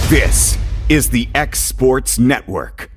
This is the X Sports Network.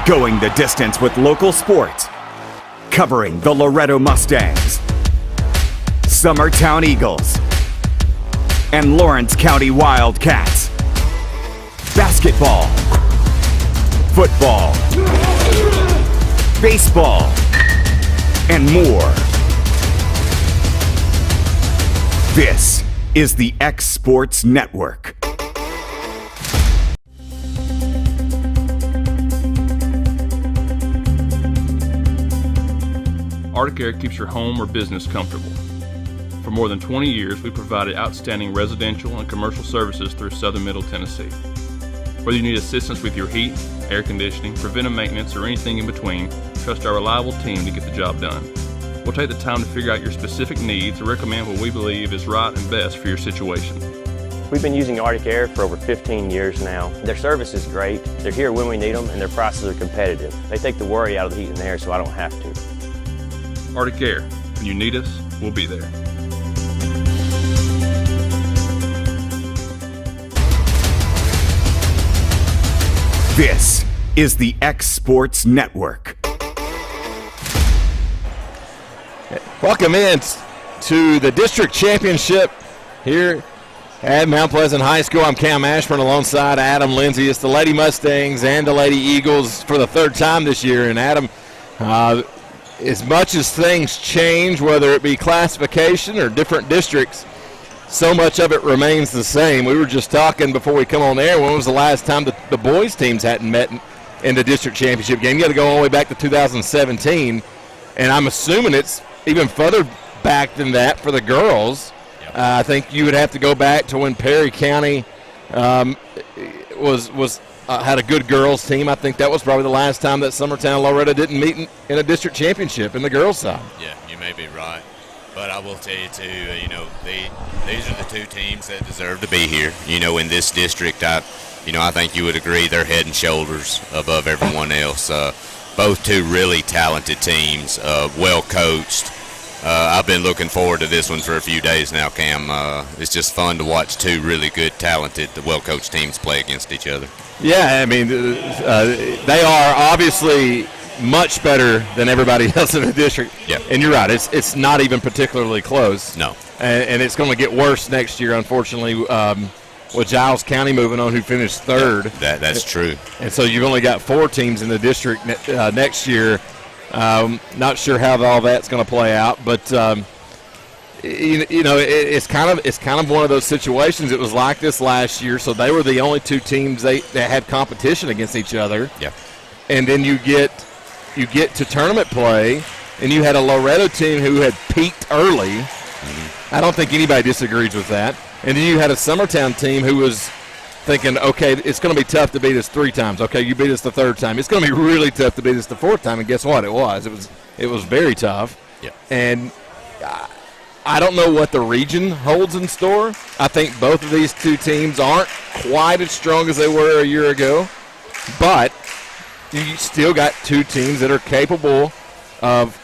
Going the distance with local sports. Covering the Loretto Mustangs, Summertown Eagles, and Lawrence County Wildcats. Basketball, football, baseball, and more. This is the X Sports Network. Arctic Air keeps your home or business comfortable. For more than 20 years, we provided outstanding residential and commercial services through southern Middle Tennessee. Whether you need assistance with your heat, air conditioning, preventive maintenance, or anything in between, trust our reliable team to get the job done. We'll take the time to figure out your specific needs and recommend what we believe is right and best for your situation. We've been using Arctic Air for over 15 years now. Their service is great, they're here when we need them, and their prices are competitive. They take the worry out of the heat and air so I don't have to. Arctic Air. When you need us, we'll be there. This is the X Sports Network. Welcome in to the district championship here at Mount Pleasant High School. I'm Cam Ashburn alongside Adam Lindsay. It's the Lady Mustangs and the Lady Eagles for the third time this year. And Adam, as much as things change, whether it be classification or different districts, so much of it remains the same. We were just talking before we come on air, when was the last time the boys' teams hadn't met in the district championship game? You got to go all the way back to 2017, and I'm assuming it's even further back than that for the girls. Yep. I think you would have to go back to when Perry County had a good girls team. I think that was probably the last time that Summertown Loretto didn't meet in a district championship in the girls' side. Yeah, you may be right. But I will tell you, too, these are the two teams that deserve to be here. In this district, I think you would agree they're head and shoulders above everyone else. Both two really talented teams, well coached. I've been looking forward to this one for a few days now, Cam. It's just fun to watch two really good, talented, well-coached teams play against each other. Yeah, I mean, they are obviously much better than everybody else in the district. Yeah. And you're right, it's not even particularly close. No. And it's going to get worse next year, unfortunately, with Giles County moving on, who finished third. Yeah, that's true. And so you've only got 4 teams in the district next year. Not sure how all that's going to play out, but it's kind of one of those situations. It was like this last year, so they were the only two teams that had competition against each other. Yeah. and then you get to tournament play, and you had a Loretto team who had peaked early. I don't think anybody disagrees with that. And then you had a Summertown team who was thinking, okay, it's going to be tough to beat us 3 times. Okay, you beat us the 3rd time. It's going to be really tough to beat us the 4th time. And guess what? It was very tough. Yeah. And I don't know what the region holds in store. I think both of these 2 teams aren't quite as strong as they were a year ago. But you still got 2 teams that are capable of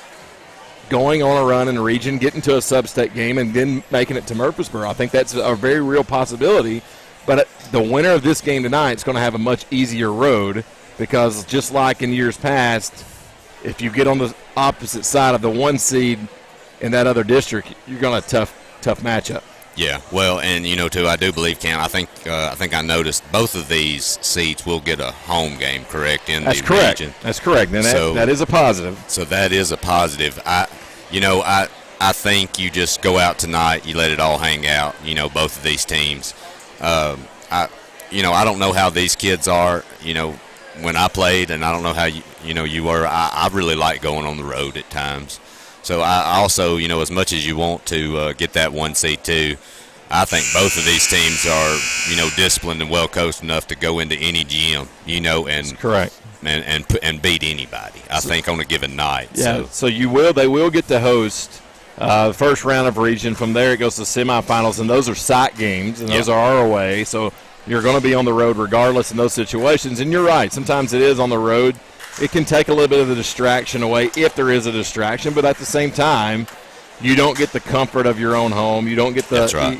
going on a run in the region, getting to a sub-state game, and then making it to Murfreesboro. I think that's a very real possibility. But the winner of this game tonight is going to have a much easier road because just like in years past, if you get on the opposite side of the 1 seed in that other district, you're going to have a tough matchup. Yeah, well, and too, I do believe, Cam. I think I noticed both of these seeds will get a home game, correct? That's correct. Region. That's correct. And that is a positive. So that is a positive. I think you just go out tonight, you let it all hang out. Both of these teams. I don't know how these kids are. When I played, and I don't know how you were. I really like going on the road at times. So I also, as much as you want to get that 1 seed too, I think both of these teams are, disciplined and well coached enough to go into any gym, and That's correct, and beat anybody. I think on a given night. Yeah. So they will get to host the first round of region. From there, it goes to semifinals, and those are site games, and those are our away. So you're going to be on the road regardless in those situations. And you're right. Sometimes it is on the road. It can take a little bit of the distraction away if there is a distraction, but at the same time, you don't get the comfort of your own home. You don't get the, That's right.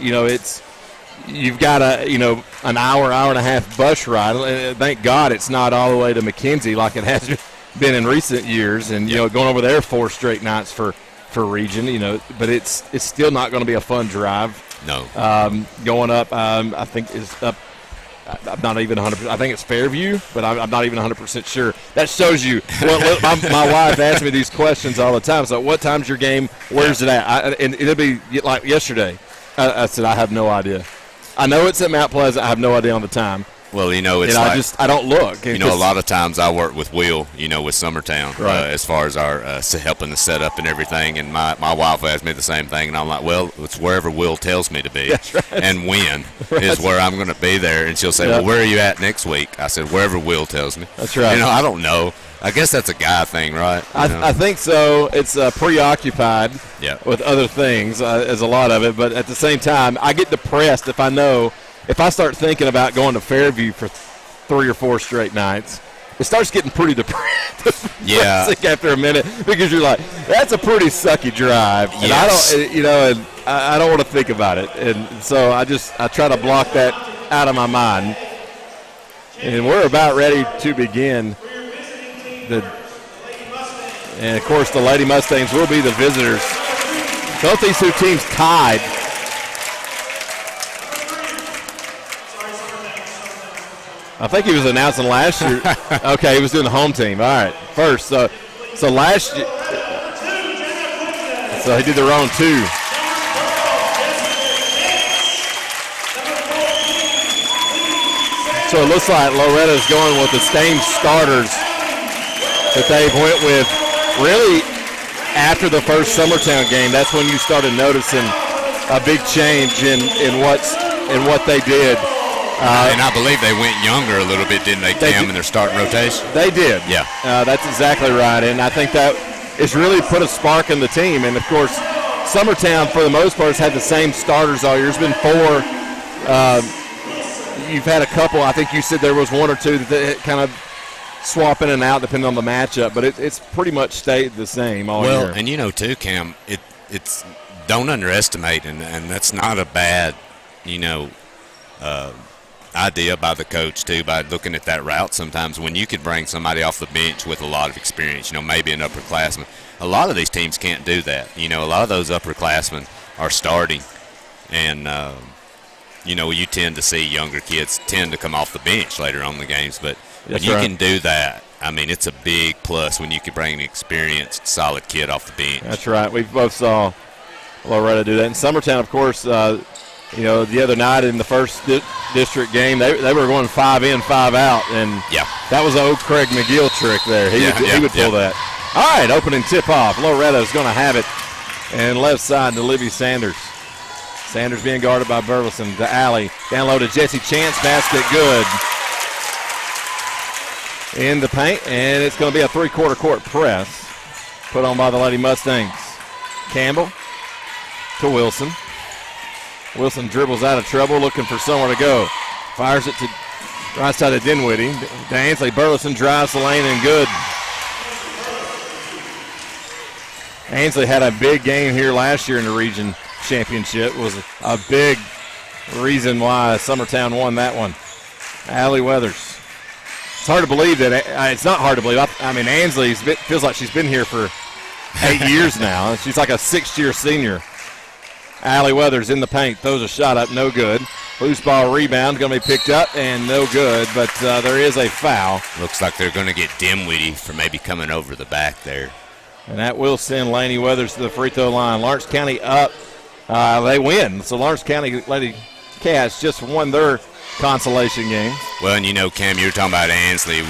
You've got an hour and a half bus ride. And thank God it's not all the way to McKenzie like it has been in recent years. And, going over there 4 straight nights for region, but it's still not going to be a fun drive. No. Going up, I think is up. I'm not even 100%. I think it's Fairview, but I'm not even 100% sure. That shows you. My wife asks me these questions all the time. So, what time's your game? Where's it at? And it'll be like yesterday. I said, I have no idea. I know it's at Mount Pleasant. I have no idea on the time. Well, it's I don't look. A lot of times I work with Will, with Summertown, right. As far as our helping the setup and everything. And my wife asked me the same thing, and I'm like, well, it's wherever Will tells me to be. That's right. And when is where I'm going to be there. And she'll say, well, where are you at next week? I said, wherever Will tells me. That's right. I don't know. I guess that's a guy thing, right? I think so. It's preoccupied with other things, as a lot of it. But at the same time, I get depressed if I start thinking about going to Fairview for 3 or 4 straight nights. It starts getting pretty depressing after a minute because you're like, that's a pretty sucky drive. And yes. I don't want to think about it. And so I try to block that out of my mind. And we're about ready to begin. And, of course, the Lady Mustangs will be the visitors. Both these 2 teams tied. I think he was announcing last year. Okay, he was doing the home team. All right, first. So last year. So he did the wrong 2. So it looks like Loretta's going with the same starters that they went with really after the first Summertown game. That's when you started noticing a big change in what they did. And I believe they went younger a little bit, didn't they, Cam, in their starting rotation? They did. Yeah. That's exactly right. And I think that has really put a spark in the team. And, of course, Summertown, for the most part, has had the same starters all year. There's been 4. You've had a couple. I think you said there was 1 or 2 that kind of swap in and out depending on the matchup. But it's pretty much stayed the same all year. Well, and too, Cam, it's don't underestimate, and that's not a bad, idea by the coach too, by looking at that route sometimes when you could bring somebody off the bench with a lot of experience, maybe an upperclassman. A lot of these teams can't do that. A lot of those upperclassmen are starting, and you tend to see younger kids tend to come off the bench later on in the games. But when you can do that, it's a big plus when you can bring an experienced, solid kid off the bench. That's right. We both saw Loretto do that. And Summertown, of course, You know, the other night in the first district game, they were going 5 in, 5 out, and that was the old Craig McGill trick there. He would pull that. All right, opening tip-off. Loretto's going to have it, and left side to Libby Sanders. Sanders being guarded by Burleson to Alley. Down low to Jesse Chance, basket good. In the paint, and it's going to be a three-quarter court press put on by the Lady Mustangs. Campbell to Wilson. Wilson dribbles out of trouble, looking for somewhere to go. Fires it to right side of Dinwiddie. To Ansley. Burleson drives the lane and good. Ansley had a big game here last year in the region championship. It was a big reason why Summertown won that one. Allie Weathers. It's hard to believe that. It's not hard to believe. I mean, Ansley feels like she's been here for 8 years now. She's like a 6th-year senior. Allie Weathers in the paint, throws a shot up, no good. Loose ball rebound, going to be picked up and no good, but there is a foul. Looks like they're going to get Dinwiddie for maybe coming over the back there. And that will send Laney Weathers to the free throw line. Lawrence County up. They win. So Lawrence County Lady Cats just won their consolation game. Well, and you know, Cam, you were talking about Ansley.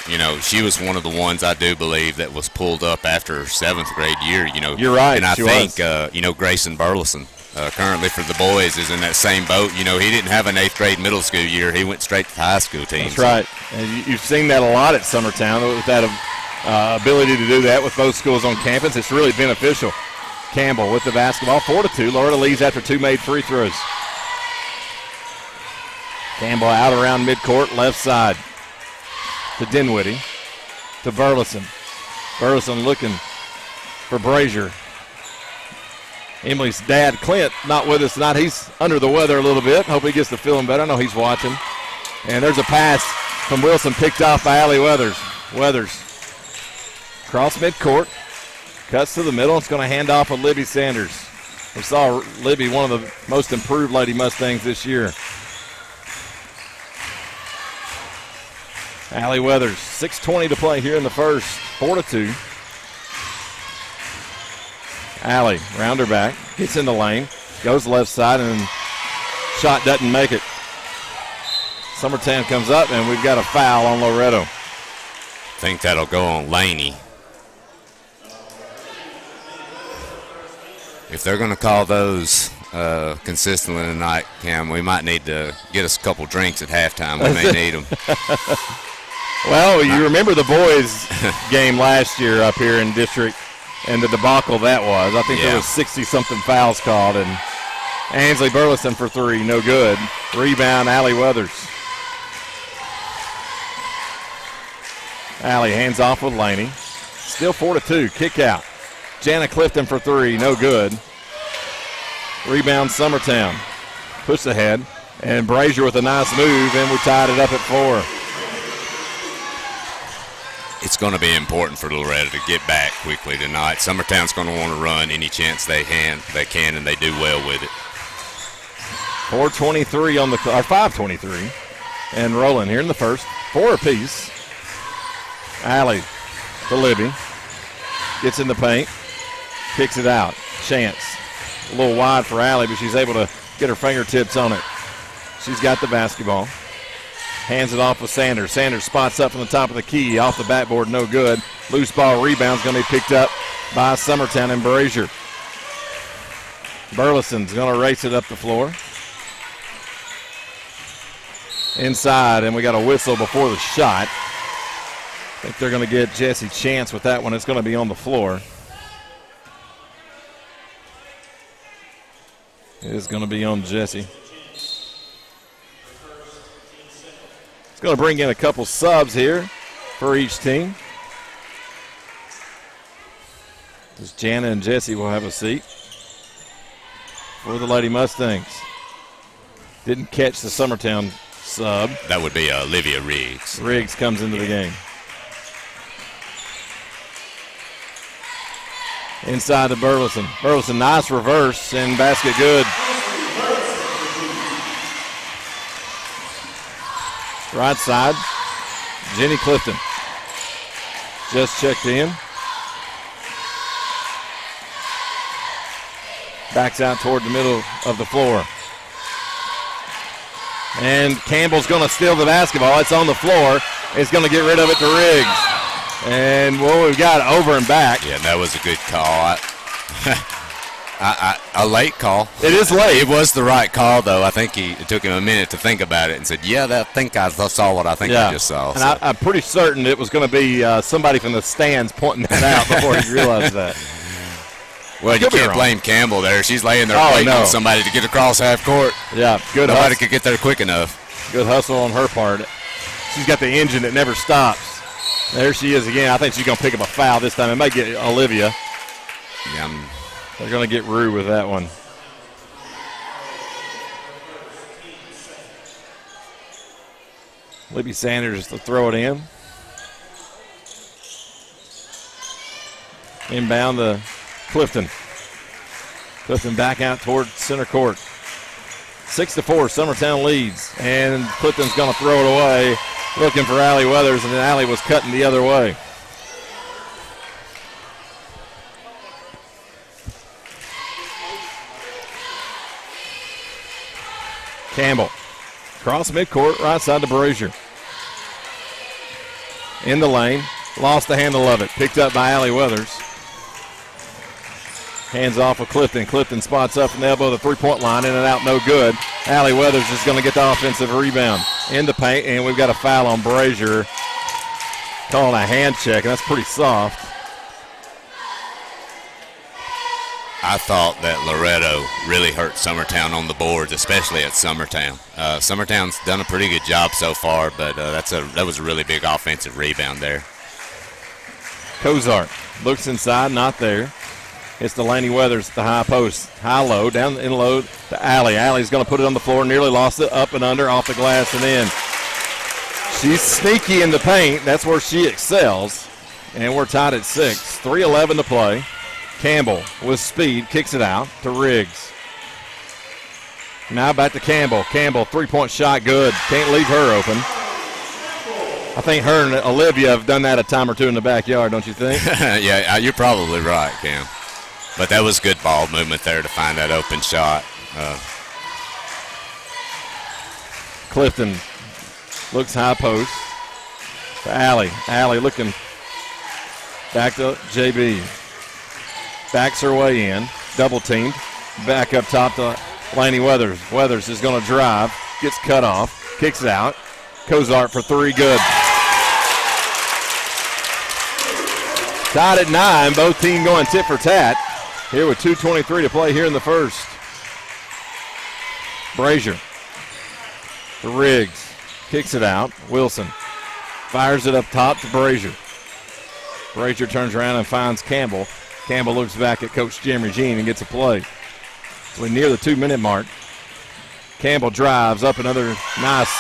You know, she was one of the ones I do believe that was pulled up after her 7th grade year. You know, you're right. And I think you know, Grayson Burleson currently for the boys is in that same boat. You know, he didn't have an 8th grade middle school year. He went straight to the high school team. That's right. And you've seen that a lot at Summertown with that ability to do that with both schools on campus. It's really beneficial. Campbell with the basketball, 4-2. Loretto leads after 2 made free throws. Campbell out around midcourt, left side to Dinwiddie, to Burleson. Burleson looking for Brazier. Emily's dad, Clint, not with us tonight. He's under the weather a little bit. Hope he gets to feeling better. I know he's watching. And there's a pass from Wilson picked off by Allie Weathers. Weathers cross midcourt, cuts to the middle. It's going to hand off with Libby Sanders. We saw Libby, one of the most improved Lady Mustangs this year. Allie Weathers, 6:20 to play here in the first, 4-2. Allie, round her back, gets in the lane, goes left side, and shot doesn't make it. Summertown comes up, and we've got a foul on Loretto. I think that'll go on Laney. If they're going to call those consistently tonight, Cam, we might need to get us a couple drinks at halftime. We may need them. Well, you remember the boys' game last year up here in district and the debacle that was. I think there was 60-something fouls called, and Ansley Burleson for 3, no good. Rebound, Allie Weathers. Allie hands off with Laney. Still 4-2, kick out. Jana Clifton for 3, no good. Rebound, Summertown. Push ahead, and Brazier with a nice move, and we tied it up at 4. It's going to be important for Loretto to get back quickly tonight. Summertown's going to want to run any chance they can, and they do well with it. 4:23 on the or 5:23, and rolling here in the first. 4 apiece. Allie to Libby, gets in the paint, kicks it out. Chance, a little wide for Allie, but she's able to get her fingertips on it. She's got the basketball. Hands it off with Sanders. Sanders spots up from the top of the key. Off the backboard, no good. Loose ball rebound's going to be picked up by Summertown and Brazier. Burleson's going to race it up the floor. Inside, and we got a whistle before the shot. I think they're going to get Jesse Chance with that one. It's going to be on the floor. It is going to be on Jesse. It's going to bring in a couple subs here for each team. Just Jana and Jesse will have a seat for the Lady Mustangs. Didn't catch the Summertown sub. That would be Olivia Riggs. Riggs comes into the game. Inside to Burleson. Burleson, nice reverse and basket good. Right side, Jenny Clifton. Just checked in. Backs out toward the middle of the floor. And Campbell's going to steal the basketball. It's on the floor. It's going to get rid of it to Riggs. And, well, we've got over and back. Yeah, that was a good call. A late call. It is late. It was the right call, though. I think it took him a minute to think about it and said, yeah, I think I saw what I think I just saw. And so. I'm pretty certain it was going to be somebody from the stands pointing that out before he realized that. Well, you can't blame Campbell there. She's laying there waiting on somebody to get across half court. Yeah, good Nobody hustle. could get there quick enough. Good hustle on her part. She's got the engine that never stops. There she is again. I think she's going to pick up a foul this time. It might get Olivia. Yeah, They're going to get Rue with that one. Libby Sanders to throw it in. Inbound to Clifton. Clifton back out toward center court. 6-4, Summertown leads. And Clifton's going to throw it away, looking for Allie Weathers, and then Allie was cutting the other way. Campbell. Cross midcourt, right side to Brazier. In the lane. Lost the handle of it. Picked up by Allie Weathers. Hands off of Clifton. Clifton spots up from the elbow of the three-point line. In and out, no good. Allie Weathers is going to get the offensive rebound. In the paint, and we've got a foul on Brazier. Calling a hand check, and that's pretty soft. I thought that Loretto really hurt Summertown on the boards, especially at Summertown. Summertown's done a pretty good job so far, but that was a really big offensive rebound there. Cozart looks inside, not there. It's Delaney Weathers at the high post. High-low, down in low to Allie. Allie's going to put it on the floor, nearly lost it, up and under, off the glass and in. She's sneaky in the paint. That's where she excels. And we're tied at 6. 3:11 to play. Campbell with speed, kicks it out to Riggs. Now back to Campbell. Campbell, three-point shot, good. Can't leave her open. I think her and Olivia have done that a time or two in the backyard, don't you think? Yeah, you're probably right, Cam. But that was good ball movement there to find that open shot. Clifton looks high post to Allie. Allie looking back to JB. Backs her way in, double teamed. Back up top to Laney Weathers. Weathers is going to drive, gets cut off, kicks it out. Cozart for three, good. Tied at 9, both teams going tit for tat. Here with 2:23 to play here in the first. Brazier to Riggs, kicks it out. Wilson fires it up top to Brazier. Brazier turns around and finds Campbell. Campbell looks back at Coach Jim Regine and gets a play. So we're near the 2-minute mark. Campbell drives up, another nice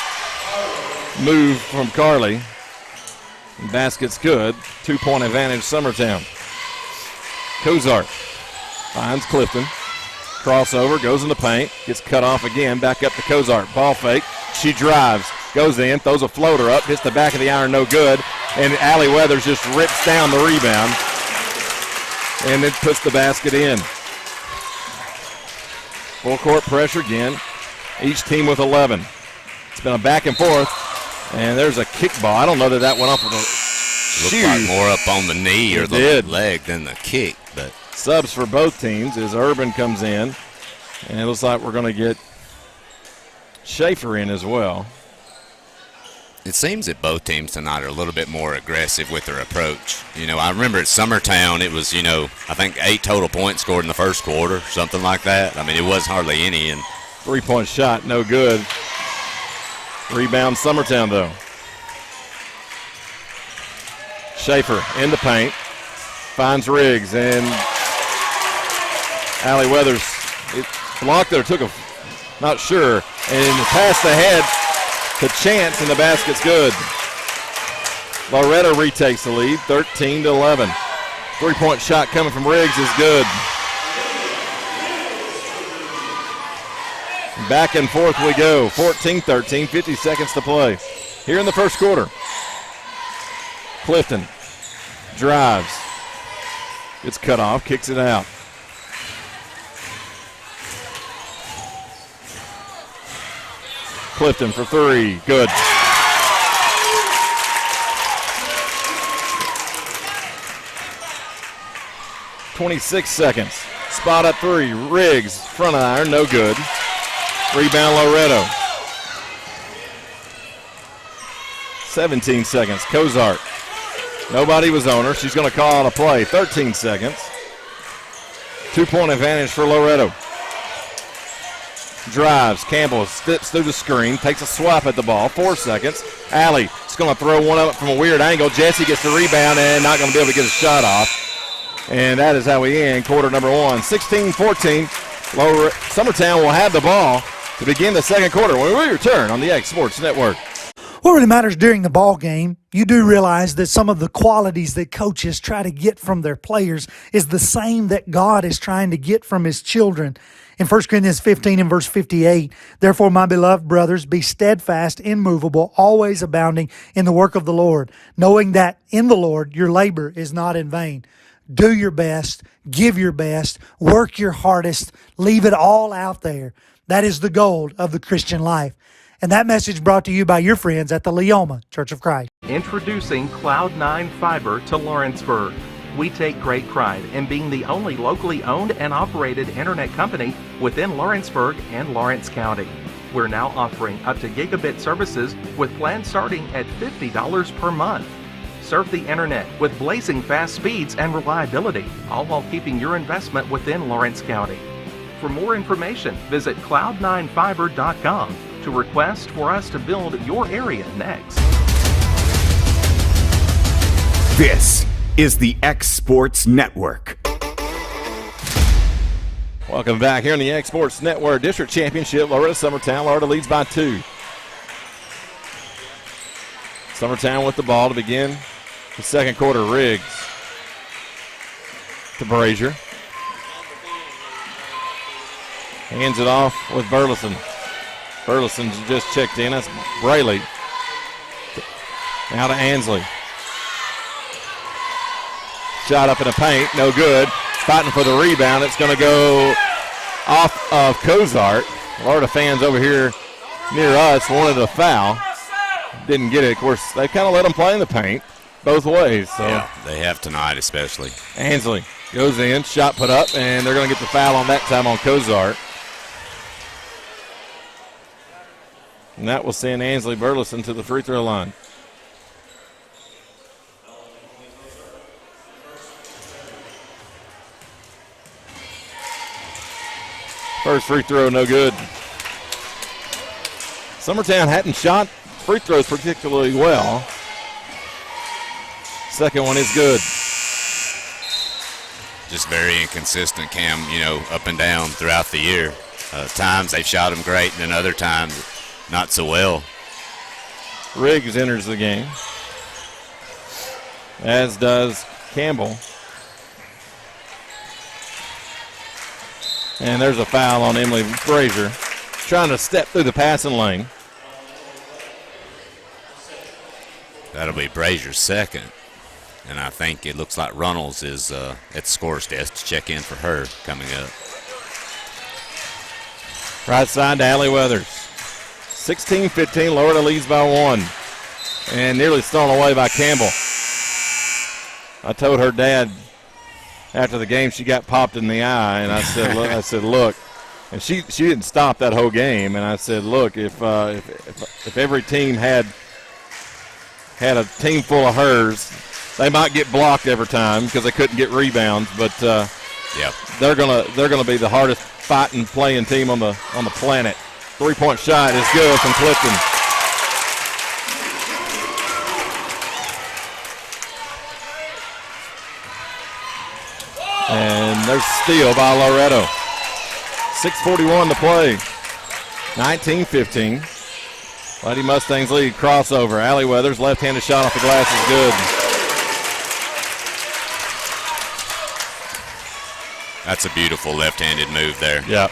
move from Carly. And basket's good. 2-point advantage, Summertown. Cozart finds Clifton. Crossover, goes in the paint, gets cut off again. Back up to Cozart. Ball fake. She drives, goes in, throws a floater up, hits the back of the iron, no good. And Allie Weathers just rips down the rebound. And it puts the basket in. Full court pressure again. Each team with 11. It's been a back and forth. And there's a kick ball. I don't know that went off with a shoe. Looked like more up on the knee or the leg than the kick. But subs for both teams as Urban comes in. And it looks like we're going to get Schaefer in as well. It seems that both teams tonight are a little bit more aggressive with their approach. You know, I remember at Summertown it was, I think 8 total points scored in the first quarter, something like that. I mean, it wasn't hardly any. And 3-point shot, no good. Rebound Summertown, though. Schaefer in the paint. Finds Riggs, and Allie Weathers it blocked there, took a, not sure, and passed ahead to Chance, and the basket's good. Loretto retakes the lead, 13-11. 3-point shot coming from Riggs is good. Back and forth we go, 14-13, 50 seconds to play. Here in the first quarter. Clifton drives. It's cut off, kicks it out. Clifton for three. Good. .26 seconds. Spot up three. Riggs, front iron, no good. Rebound Loretto. 17 seconds. Cozart. Nobody was on her. She's going to call out a play. 13 seconds. 2-point advantage for Loretto. Drives. Campbell steps through the screen, takes a swap at the ball. 4 seconds. Allie is going to throw one up from a weird angle. Jesse gets the rebound and not going to be able to get a shot off. And that is how we end quarter number one. 16-14. Summertown will have the ball to begin the second quarter when we return on the X Sports Network. What really matters during the ball game, you do realize that some of the qualities that coaches try to get from their players is the same that God is trying to get from his children. In 1 Corinthians 15 and verse 58, therefore, my beloved brothers, be steadfast, immovable, always abounding in the work of the Lord, knowing that in the Lord your labor is not in vain. Do your best, give your best, work your hardest, leave it all out there. That is the goal of the Christian life. And that message brought to you by your friends at the Leoma Church of Christ. Introducing Cloud9 Fiber to Lawrenceburg. We take great pride in being the only locally owned and operated internet company within Lawrenceburg and Lawrence County. We're now offering up to gigabit services with plans starting at $50 per month. Surf the internet with blazing fast speeds and reliability, all while keeping your investment within Lawrence County. For more information, visit cloud9fiber.com to request for us to build your area next. This is the X Sports Network. Welcome back here on the X Sports Network. District Championship, Loretto Summertown. Loretto leads by 2. Summertown with the ball to begin the second quarter. Riggs to Brazier. Hands it off with Burleson. Burleson's just checked in. That's Braley. Now to Ansley. Shot up in the paint, no good. Fighting for the rebound. It's going to go off of Cozart. Florida fans over here near us wanted a foul. Didn't get it. Of course, they kind of let them play in the paint both ways. So. Yeah, they have tonight especially. Ansley goes in, shot put up, and they're going to get the foul on that time on Cozart. And that will send Ansley Burleson to the free throw line. First free throw, no good. Summertown hadn't shot free throws particularly well. Second one is good. Just very inconsistent, Cam, up and down throughout the year. Times they've shot them great, and then other times not so well. Riggs enters the game, as does Campbell. And there's a foul on Emily Brazier, trying to step through the passing lane. That'll be Brazier's second. And I think it looks like Runnels is at the scorer's desk to check in for her coming up. Right side to Allie Weathers. 16-15, Loretto leads by 1. And nearly stolen away by Campbell. I told her dad after the game she got popped in the eye, and I said, look, and she didn't stop that whole game, and I said, look, if every team had a team full of hers, they might get blocked every time because they couldn't get rebounds, but they're gonna be the hardest fighting playing team on the planet. 3-point shot is good from Clifton. And there's a steal by Loretto. 6:41 to play. 19-15. Lady Mustangs lead. Crossover. Allie Weathers, left-handed shot off the glass is good. That's a beautiful left-handed move there. Yeah.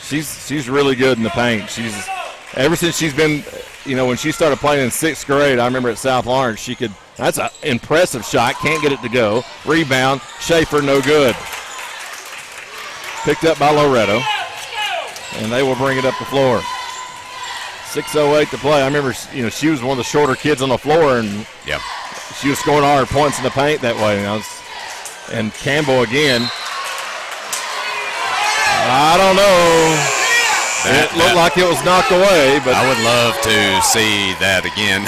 She's really good in the paint. She's ever since she's been, when she started playing in 6th grade, I remember at South Lawrence, that's an impressive shot. Can't get it to go. Rebound. Schaefer, no good. Picked up by Loretto. And they will bring it up the floor. 6:08 to play. I remember, she was one of the shorter kids on the floor, and she was scoring all her points in the paint that way. And Campbell again. I don't know. It looked like it was knocked away, but I would love to see that again.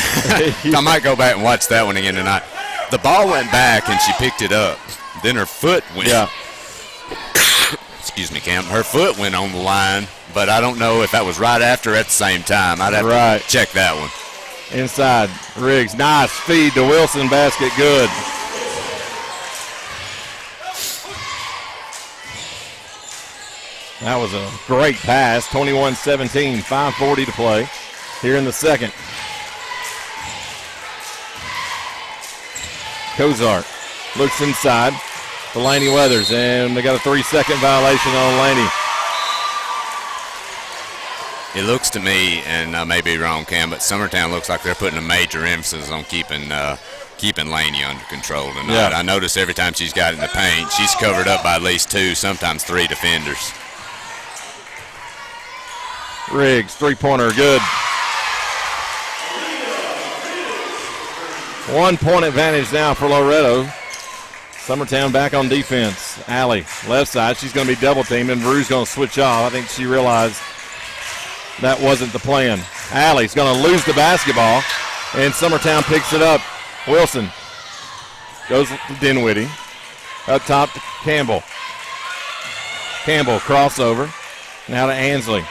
I might go back and watch that one again tonight. The ball went back and she picked it up. Then her foot went. Yeah. Excuse me, Cam. Her foot went on the line, but I don't know if that was right after or at the same time. I'd have to check that one. Inside, Riggs, nice feed to Wilson, basket good. That was a great pass, 21-17, 5:40 to play here in the second. Kozart looks inside to Laney Weathers, and they got a 3-second violation on Laney. It looks to me, and I may be wrong, Cam, but Summertown looks like they're putting a major emphasis on keeping Laney under control tonight. Yeah. I notice every time she's got in the paint, she's covered up by at least 2, sometimes 3 defenders. Riggs, three-pointer, good. 1 point advantage now for Loretto. Summertown back on defense. Allie, left side. She's going to be double-teamed, and Drew's going to switch off. I think she realized that wasn't the plan. Allie's going to lose the basketball, and Summertown picks it up. Wilson goes to Dinwiddie. Up top to Campbell. Campbell, crossover. Now to Ansley.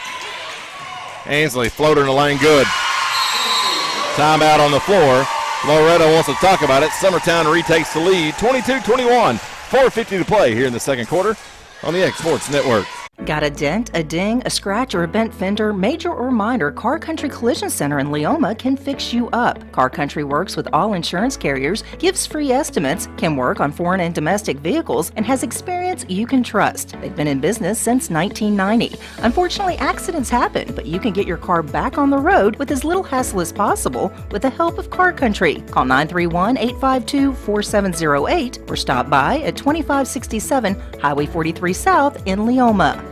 Ansley, floater in the lane, good. Timeout on the floor. Loretto wants to talk about it. Summertown retakes the lead, 22-21. 4:50 to play here in the second quarter on the X Sports Network. Got a dent, a ding, a scratch, or a bent fender? Major or minor, Car Country Collision Center in Leoma can fix you up. Car Country works with all insurance carriers, gives free estimates, can work on foreign and domestic vehicles, and has experience you can trust. They've been in business since 1990. Unfortunately, accidents happen, but you can get your car back on the road with as little hassle as possible with the help of Car Country. Call 931-852-4708 or stop by at 2567 Highway 43 South in Leoma.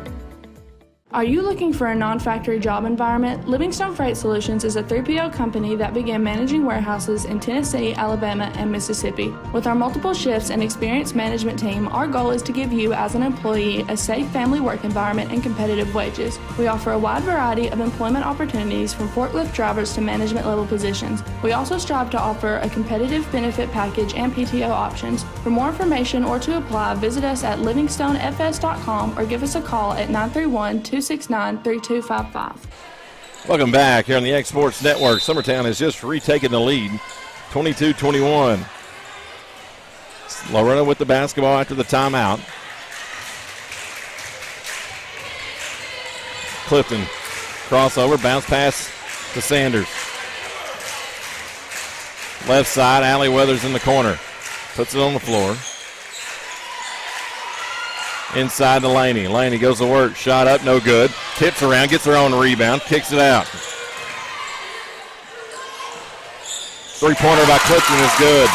Are you looking for a non-factory job environment? Livingstone Freight Solutions is a 3PL company that began managing warehouses in Tennessee, Alabama, and Mississippi. With our multiple shifts and experienced management team, our goal is to give you, as an employee, a safe family work environment and competitive wages. We offer a wide variety of employment opportunities from forklift drivers to management level positions. We also strive to offer a competitive benefit package and PTO options. For more information or to apply, visit us at livingstonefs.com or give us a call at 931-269-3255. Welcome back here on the X Sports Network. Summertown has just retaken the lead, 22-21. Loretto with the basketball after the timeout. Clifton, crossover, bounce pass to Sanders. Left side, Allie Weathers in the corner. Puts it on the floor. Inside to Laney. Laney goes to work. Shot up, no good. Tips around, gets her own rebound, kicks it out. Three-pointer by Clifton is good.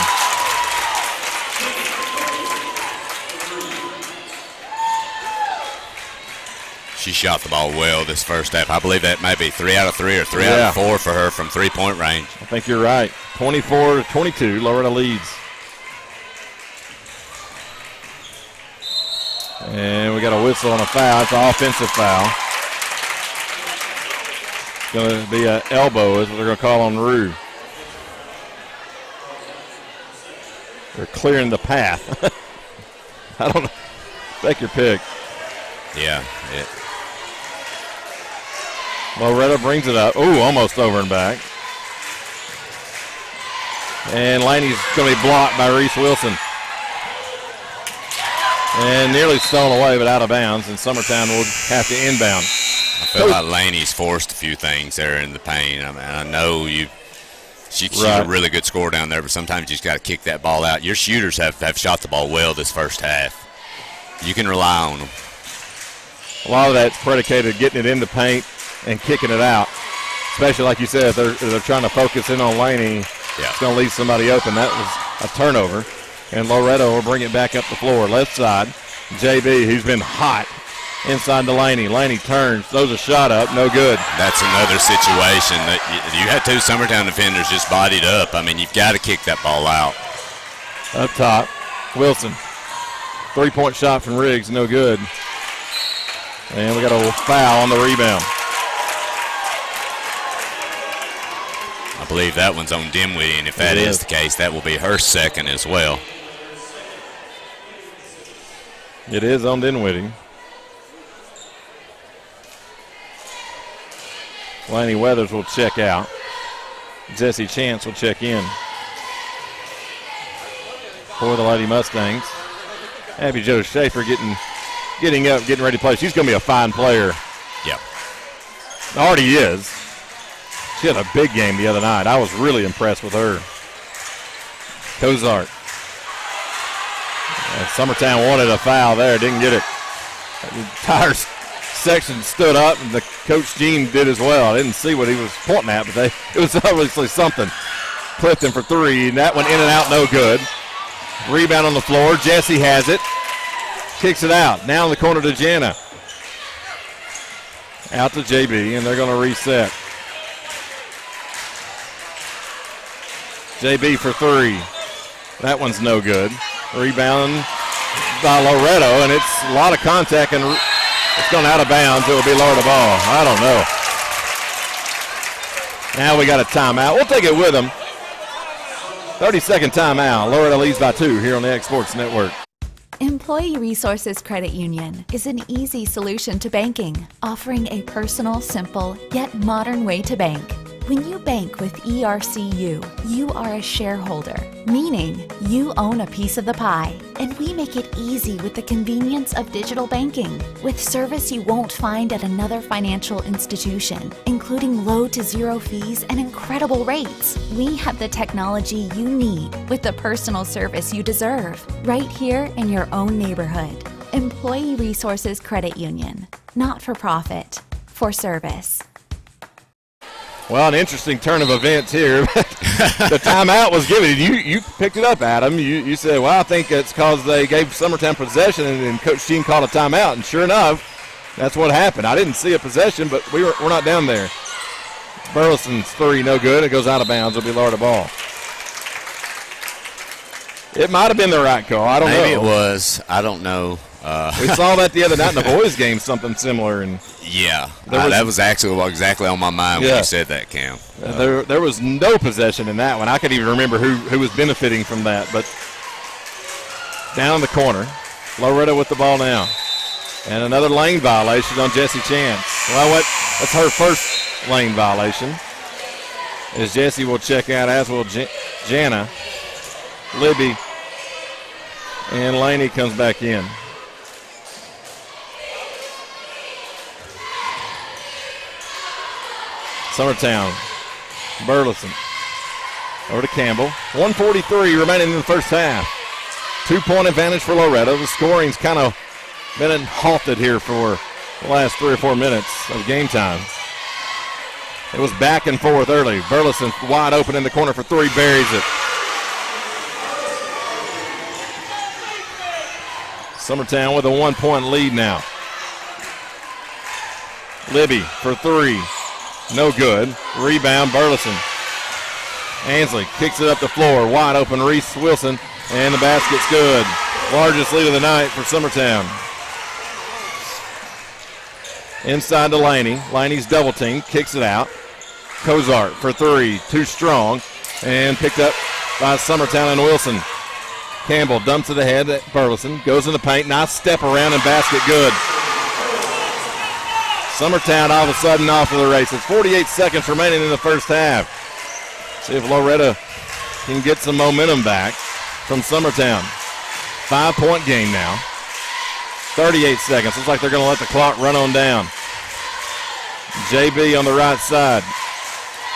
She shot the ball well this first half. I believe that may be 3 out of 3 or 3 out of 4 for her from three-point range. I think you're right. 24-22, Loretto leads. And we got a whistle on a foul. It's an offensive foul. It's going to be an elbow is what they're going to call on Rue. They're clearing the path. I don't know. Take your pick. Yeah. Loretto brings it up. Ooh, almost over and back. And Laney's going to be blocked by Reese Wilson. And nearly stolen away, but out of bounds, and Summertown will have to inbound. I feel like Laney's forced a few things there in the paint. I mean, I know she's a really good scorer down there, but sometimes you just got to kick that ball out. Your shooters have shot the ball well this first half. You can rely on them. A lot of that's predicated getting it in the paint and kicking it out, especially like you said, they're trying to focus in on Laney. Yeah. It's going to leave somebody open. That was a turnover. And Loretto will bring it back up the floor. Left side, JB, who's been hot Inside to Laney. Laney turns, throws a shot up, no good. That's another situation that you had two Summertown defenders just bodied up. I mean, you've got to kick that ball out. Up top, Wilson. 3-point shot from Riggs, no good. And we got a foul on the rebound. I believe that one's on Dinwiddie, and if that is the case, that will be her second as well. It is on Dinwiddie. Laney Weathers will check out. Jesse Chance will check in for the Lady Mustangs. Abby Jo Schaefer getting up, getting ready to play. She's going to be a fine player. Yep. Already is. She had a big game the other night. I was really impressed with her. Cozart. Summertown wanted a foul there, didn't get it. The entire section stood up, and the Coach Gene did as well. I didn't see what he was pointing at, but it was obviously something. Clifton for three, and that one in and out, no good. Rebound on the floor. Jesse has it. Kicks it out. Now in the corner to Jana. Out to JB, and they're going to reset. JB for three. That one's no good. Rebound by Loretto, and it's a lot of contact, and it's gone out of bounds. It will be Loretto ball. I don't know. Now we got a timeout. We'll take it with them. 30-second timeout. Loretto leads by 2 here on the X Sports Network. Employee Resources Credit Union is an easy solution to banking, offering a personal, simple, yet modern way to bank. When you bank with ERCU, you are a shareholder, meaning you own a piece of the pie. And we make it easy with the convenience of digital banking, with service you won't find at another financial institution, including low to zero fees and incredible rates. We have the technology you need with the personal service you deserve, right here in your own neighborhood. Employee Resources Credit Union, not for profit, for service. Well, an interesting turn of events here. The timeout was given. You picked it up, Adam. You said, well, I think it's because they gave Summertown possession and Coach Gene called a timeout. And sure enough, that's what happened. I didn't see a possession, but we're not down there. Burleson's three, no good. It goes out of bounds. It'll be Loretto ball. It might have been the right call. I don't know. Maybe it was. I don't know. We saw that the other night in the boys' game, something similar. And yeah, that was actually exactly on my mind when you said that, Cam. There was no possession in that one. I could even remember who was benefiting from that. But down in the corner, Loretto with the ball now. And another lane violation on Jessie Chance. Well, that's her first lane violation. As Jessie will check out, as will Jana. Libby. And Laney comes back in. Summertown, Burleson, over to Campbell. 1:43 remaining in the first half. 2-point advantage for Loretto. The scoring's kind of been halted here for the last 3 or 4 minutes of game time. It was back and forth early. Burleson wide open in the corner for three, buries it. Summertown with a 1-point lead now. Libby for three. No good. Rebound, Burleson. Ansley kicks it up the floor. Wide open, Reese Wilson. And the basket's good. Largest lead of the night for Summertown. Inside to Laney. Laney's double team. Kicks it out. Cozart for three. Too strong. And picked up by Summertown and Wilson. Campbell dumps it ahead at Burleson. Goes in the paint. Nice step around and basket good. Summertown all of a sudden off of the races. 48 seconds remaining in the first half. See if Loretto can get some momentum back from Summertown. 5-point game now. 38 seconds. Looks like they're going to let the clock run on down. JB on the right side.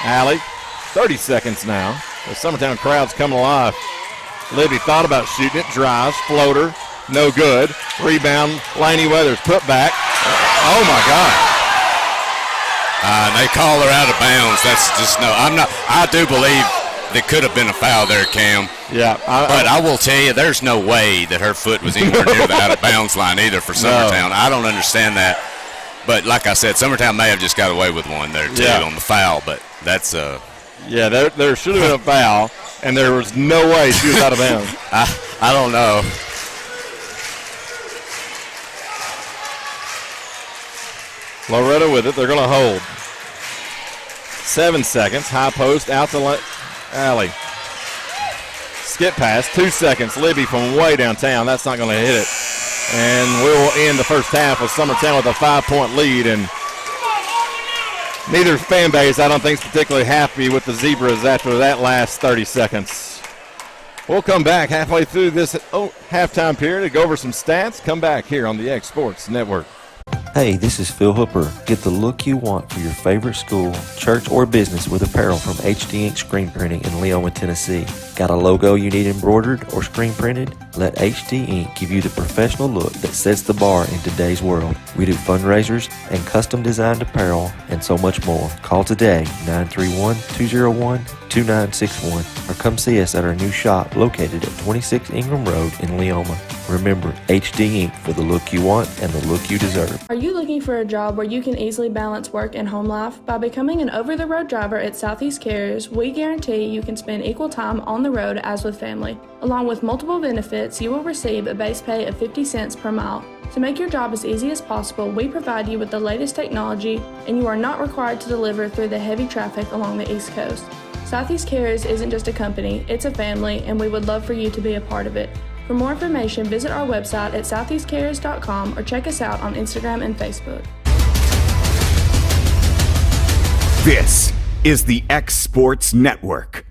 Alley. 30 seconds now. The Summertown crowd's coming alive. Libby thought about shooting it. Drives. Floater. No good. Rebound. Laney Weathers. Put back. Oh, my God. They call her out of bounds. That's just no. I do believe that could have been a foul there, Cam. Yeah. But I will tell you, there's no way that her foot was anywhere near the out-of-bounds line either for Summertown. No. I don't understand that. But like I said, Summertown may have just got away with one there, too, on the foul. But that's yeah, there should have been a foul, and there was no way she was out of bounds. I don't know. Loretto with it. They're going to hold. 7 seconds. High post out the alley. Skip pass. 2 seconds. Libby from way downtown. That's not going to hit it. And we'll end the first half with Summertown with a 5-point lead. And neither fan base, I don't think, is particularly happy with the Zebras after that last 30 seconds. We'll come back halfway through this halftime period to go over some stats. Come back here on the X Sports Network. Hey, this is Phil Hooper. Get the look you want for your favorite school, church, or business with apparel from HD Ink Screen Printing in Leoma, Tennessee. Got a logo you need embroidered or screen printed? Let HD Ink give you the professional look that sets the bar in today's world. We do fundraisers and custom designed apparel and so much more. Call today, 931-201-2961, or come see us at our new shop located at 26 Ingram Road in Leoma. Remember, HD Ink for the look you want and the look you deserve. Are you looking for a job where you can easily balance work and home life? By becoming an over-the-road driver at Southeast Carriers, we guarantee you can spend equal time on the road as with family. Along with multiple benefits, you will receive a base pay of 50 cents per mile. To make your job as easy as possible, we provide you with the latest technology, and you are not required to deliver through the heavy traffic along the East Coast. Southeast Carriers isn't just a company, it's a family, and we would love for you to be a part of it. For more information, visit our website at southeastcarriers.com or check us out on Instagram and Facebook. This is the X Sports Network.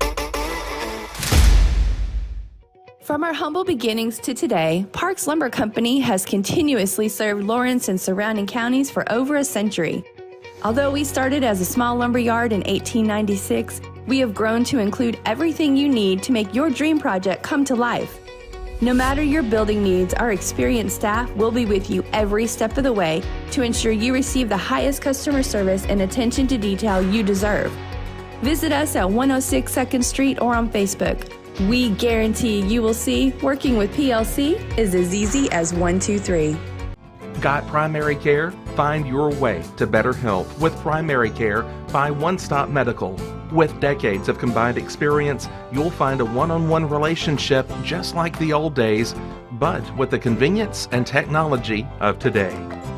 From our humble beginnings to today, Parks Lumber Company has continuously served Lawrence and surrounding counties for over a century. Although we started as a small lumber yard in 1896, we have grown to include everything you need to make your dream project come to life. No matter your building needs, our experienced staff will be with you every step of the way to ensure you receive the highest customer service and attention to detail you deserve. Visit us at 106 2nd Street or on Facebook. We guarantee you will see working with PLC is as easy as 1, 2, 3. Got primary care? Find your way to better health with primary care by One Stop Medical. With decades of combined experience, you'll find a one-on-one relationship just like the old days, but with the convenience and technology of today.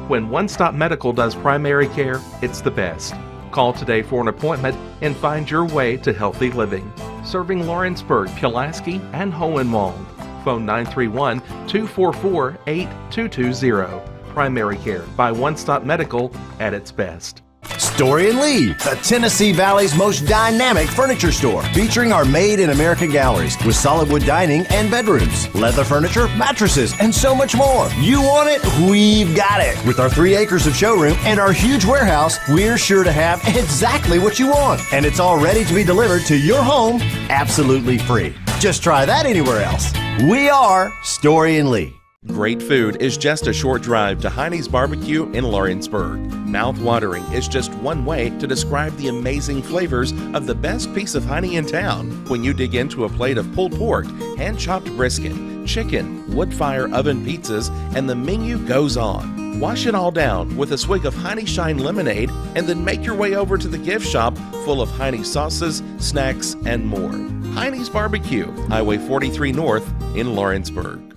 When One Stop Medical does primary care, it's the best. Call today for an appointment and find your way to healthy living. Serving Lawrenceburg, Pulaski, and Hohenwald. Phone 931-244-8220. Primary care by One Stop Medical at its best. Story and Lee, the Tennessee Valley's most dynamic furniture store, featuring our Made in America galleries with solid wood dining and bedrooms, leather furniture, mattresses, and so much more. You want it? We've got it. With our 3 acres of showroom and our huge warehouse, we're sure to have exactly what you want. And it's all ready to be delivered to your home absolutely free. Just try that anywhere else. We are Story and Lee. Great food is just a short drive to Heine's Barbecue in Lawrenceburg. Mouth-watering is just one way to describe the amazing flavors of the best piece of Heine in town when you dig into a plate of pulled pork, hand-chopped brisket, chicken, wood-fire oven pizzas, and the menu goes on. Wash it all down with a swig of Heine Shine lemonade and then make your way over to the gift shop full of Heine sauces, snacks, and more. Heine's Barbecue, Highway 43 North in Lawrenceburg.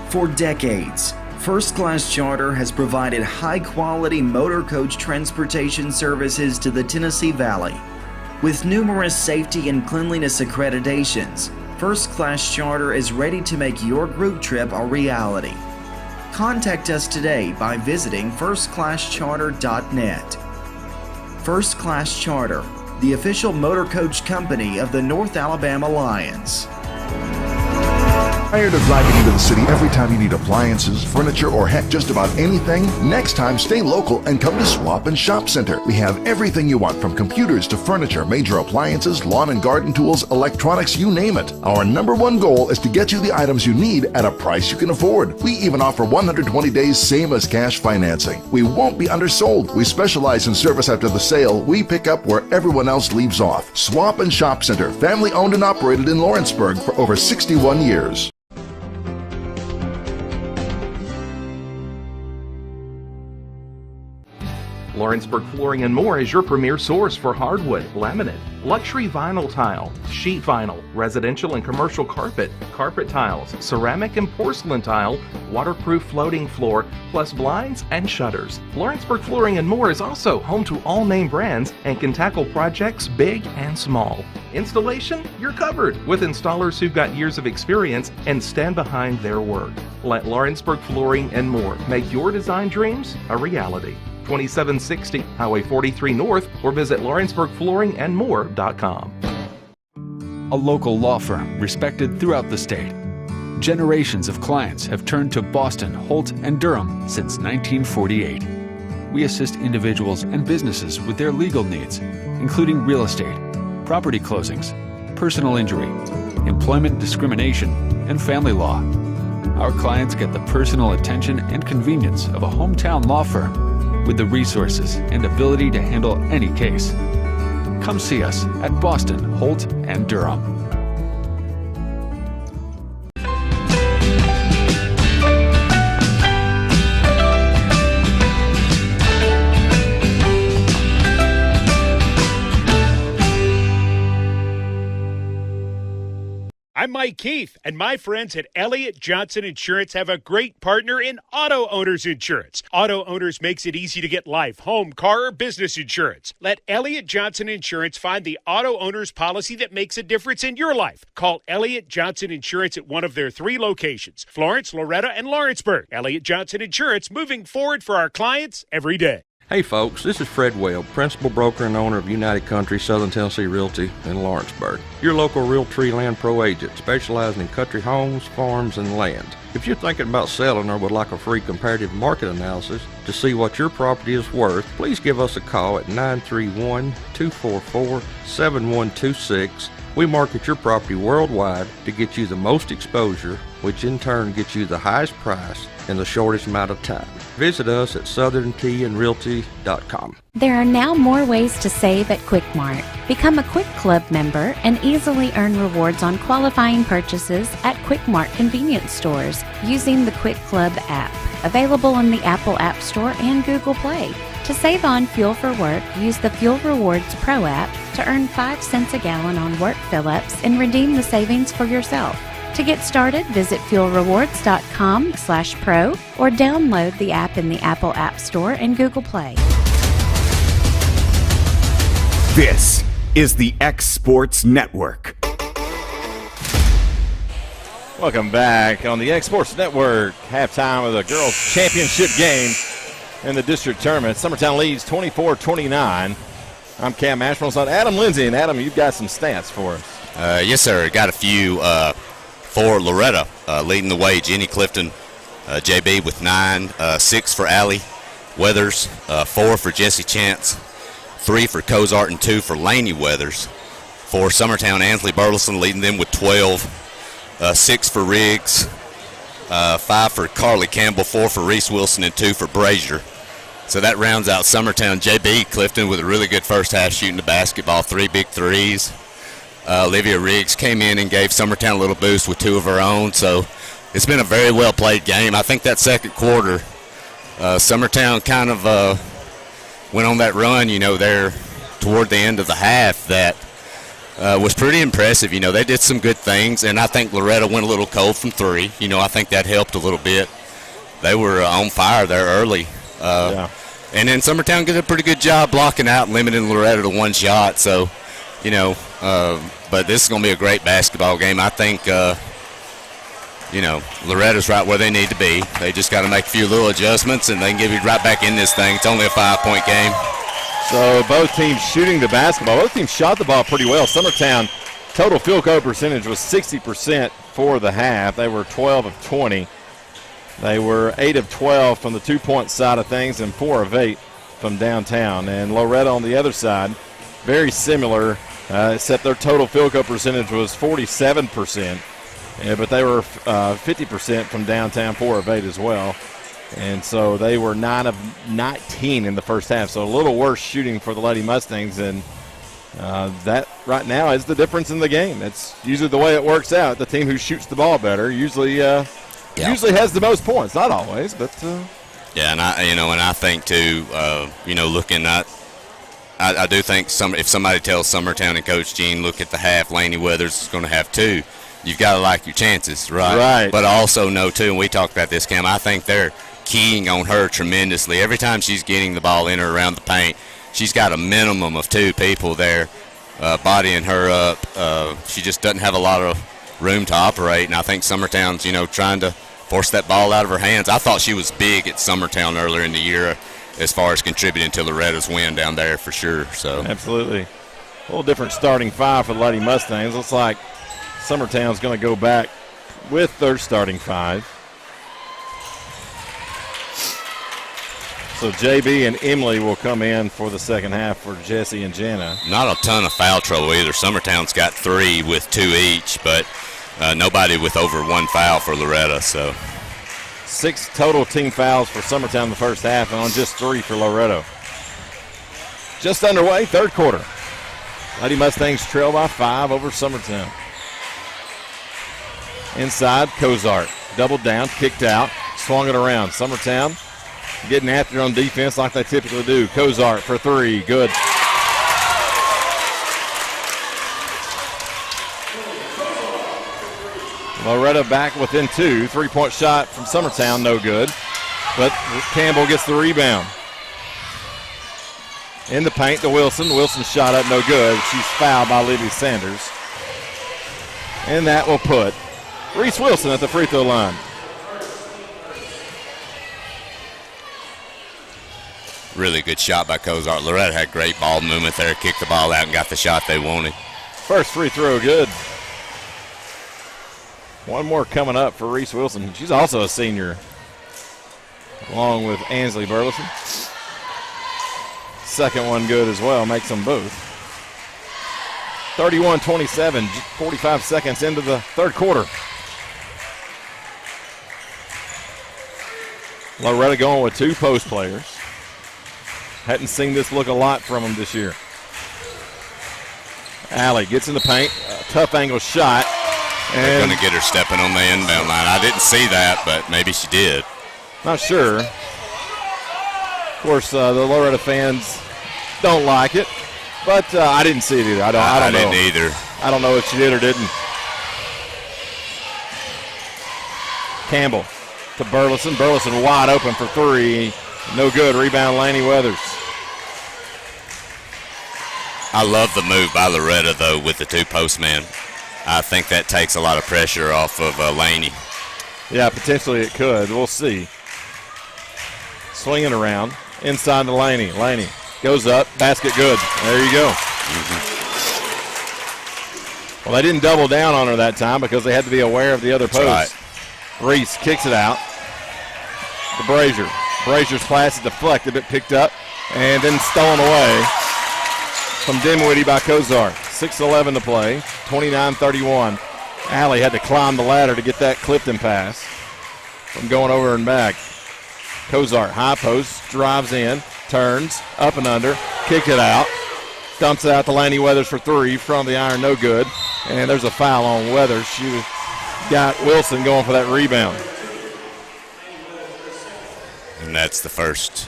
For decades, First Class Charter has provided high-quality motor coach transportation services to the Tennessee Valley. With numerous safety and cleanliness accreditations, First Class Charter is ready to make your group trip a reality. Contact us today by visiting firstclasscharter.net. First Class Charter, the official motor coach company of the North Alabama Lions. Tired of driving into the city every time you need appliances, furniture, or heck, just about anything? Next time, stay local and come to Swap and Shop Center. We have everything you want, from computers to furniture, major appliances, lawn and garden tools, electronics, you name it. Our #1 goal is to get you the items you need at a price you can afford. We even offer 120 days same as cash financing. We won't be undersold. We specialize in service after the sale. We pick up where everyone else leaves off. Swap and Shop Center, family owned and operated in Lawrenceburg for over 61 years. Lawrenceburg Flooring and More is your premier source for hardwood, laminate, luxury vinyl tile, sheet vinyl, residential and commercial carpet, carpet tiles, ceramic and porcelain tile, waterproof floating floor, plus blinds and shutters. Lawrenceburg Flooring and More is also home to all name brands and can tackle projects big and small. Installation? You're covered with installers who've got years of experience and stand behind their work. Let Lawrenceburg Flooring and More make your design dreams a reality. 2760 Highway 43 North, or visit LawrenceburgFlooringandMore.com. A local law firm respected throughout the state. Generations of clients have turned to Boston, Holt, and Durham since 1948. We assist individuals and businesses with their legal needs, including real estate, property closings, personal injury, employment discrimination, and family law. Our clients get the personal attention and convenience of a hometown law firm with the resources and ability to handle any case. Come see us at Boston, Holt, and Durham. I'm Mike Keith, and my friends at Elliott Johnson Insurance have a great partner in Auto Owners Insurance. Auto Owners makes it easy to get life, home, car, or business insurance. Let Elliott Johnson Insurance find the Auto Owners policy that makes a difference in your life. Call Elliott Johnson Insurance at one of their 3 locations, Florence, Loretto, and Lawrenceburg. Elliott Johnson Insurance, moving forward for our clients every day. Hey folks, this is Fred Weld, principal broker and owner of United Country Southern Tennessee Realty in Lawrenceburg. Your local Realtree Land Pro agent specializing in country homes, farms, and land. If you're thinking about selling or would like a free comparative market analysis to see what your property is worth, please give us a call at 931-244-7126. We market your property worldwide to get you the most exposure, which in turn gets you the highest price in the shortest amount of time. Visit us at southerntandrealty.com. There are now more ways to save at Quick Mart. Become a Quick Club member and easily earn rewards on qualifying purchases at Quick Mart convenience stores using the Quick Club app, available in the Apple App Store and Google Play. To save on fuel for work, use the Fuel Rewards Pro app to earn 5 cents a gallon on work fill-ups and redeem the savings for yourself. To get started, visit fuelrewards.com/pro or download the app in the Apple App Store and Google Play. This is the X Sports Network. Welcome back on the X Sports Network. Halftime of the girls' championship game in the district tournament. Summertown leads 24-29. I'm Cam Ashburn on Adam Lindsay. And Adam, you've got some stats for us. Yes, sir. Got a few for Loretto. Leading the way, Jenny Clifton, JB with 9, 6 for Allie Weathers, 4 for Jesse Chance, 3 for Cozart, and 2 for Laney Weathers. For Summertown, Ansley Burleson leading them with 12, 6 for Riggs, 5 for Carly Campbell, 4 for Reese Wilson, and 2 for Brazier. So that rounds out Summertown. JB Clifton with a really good first half shooting the basketball, 3 big threes. Olivia Riggs came in and gave Summertown a little boost with 2 of her own. So it's been a very well played game. I think that second quarter, Summertown kind of went on that run, there toward the end of the half that was pretty impressive. They did some good things, and I think Loretto went a little cold from 3. I think that helped a little bit. They were on fire there early. And then Summertown did a pretty good job blocking out and limiting Loretto to 1 shot. So, but this is going to be a great basketball game. I think, Loretto's right where they need to be. They just got to make a few little adjustments, and they can get you right back in this thing. It's only a 5-point game. So both teams shooting the basketball. Both teams shot the ball pretty well. Summertown Total field goal percentage was 60% for the half. They were 12 of 20. They were 8 of 12 from the 2-point side of things and 4 of 8 from downtown. And Loretto on the other side, very similar, except their total field goal percentage was 47%. But they were 50% from downtown, 4 of 8 as well. And so they were 9 of 19 in the first half. So a little worse shooting for the Lady Mustangs. And that right now is the difference in the game. It's usually the way it works out. The team who shoots the ball better usually has the most points. Not always, but yeah. And I think too. Looking at, I do think if somebody tells Summertown and Coach Gene, look at the half, Laney Weathers is going to have 2. You've got to like your chances, right? Right. But also know too, and we talked about this, Cam. I think they're keying on her tremendously. Every time she's getting the ball in or around the paint, she's got a minimum of 2 people there bodying her up. She just doesn't have a lot of room to operate, and I think Summertown's, trying to force that ball out of her hands. I thought she was big at Summertown earlier in the year as far as contributing to Loretta's win down there for sure. So absolutely. A little different starting 5 for the Lady Mustangs. Looks like Summertown's going to go back with their starting 5. So JB and Emily will come in for the second half for Jesse and Jana. Not a ton of foul trouble either. Summertown's got 3 with 2 each, but nobody with over 1 foul for Loretto. So 6 total team fouls for Summertown in the first half and on just 3 for Loretto. Just underway, third quarter. Lady Mustangs trail by 5 over Summertown. Inside, Cozart. Doubled down, kicked out, swung it around. Summertown getting after it on defense like they typically do. Cozart for 3, good. Loretto back within 2. 3-point shot from Summertown, no good. But Campbell gets the rebound. In the paint to Wilson. Wilson's shot up, no good. She's fouled by Libby Sanders. And that will put Reese Wilson at the free throw line. Really good shot by Cozart. Loretto had great ball movement there, kicked the ball out and got the shot they wanted. First free throw, good. One more coming up for Reese Wilson. She's also a senior, along with Ansley Burleson. Second one good as well, makes them both. 31-27, 45 seconds into the third quarter. Loretto going with 2 post players. Hadn't seen this look a lot from them this year. Allie gets in the paint, a tough angle shot. They're going to get her stepping on the inbound line. I didn't see that, but maybe she did. Not sure. Of course, the Loretto fans don't like it, but I didn't see it either. I don't know. I didn't either. I don't know if she did or didn't. Campbell to Burleson. Burleson wide open for 3. No good. Rebound, Laney Weathers. I love the move by Loretto, though, with the 2 postmen. I think that takes a lot of pressure off of Laney. Yeah, potentially it could. We'll see. Swinging around. Inside to Laney. Laney goes up. Basket good. There you go. Well, they didn't double down on her that time because they had to be aware of the other post. Right. Reese kicks it out to Brazier. Brazier's pass is deflected, but picked up and then stolen away from Dinwiddie by Cozart. 6:11 to play, 29-31. Allie had to climb the ladder to get that Clifton pass from going over and back. Cozart, high post, drives in, turns, up and under, kicked it out, dumps it out to Laney Weathers for 3 from the iron, no good. And there's a foul on Weathers. She got Wilson going for that rebound. And that's the first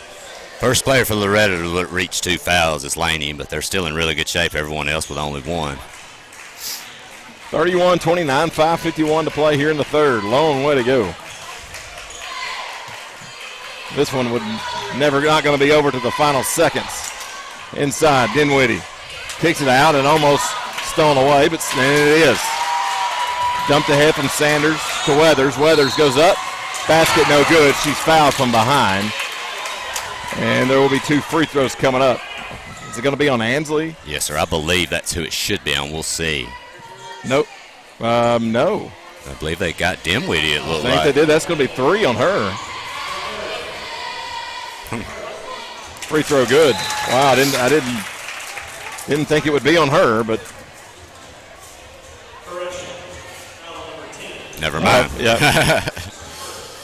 player for Loretto to reach 2 fouls is Laney, but they're still in really good shape. Everyone else with only 1. 31-29, 5:51 to play here in the third. Long way to go. This one would not going to be over to the final seconds. Inside, Dinwiddie kicks it out and almost stolen away, but it is. Dumped ahead from Sanders to Weathers. Weathers goes up. Basket no good. She's fouled from behind. And there will be 2 free throws coming up. Is it going to be on Ansley? Yes, sir. I believe that's who it should be on. We'll see. Nope. No. I believe they got Dimwitty, it looked I think like. they did. That's going to be 3 on her. Free throw good. Wow, I didn't think it would be on her, but never mind. Yeah.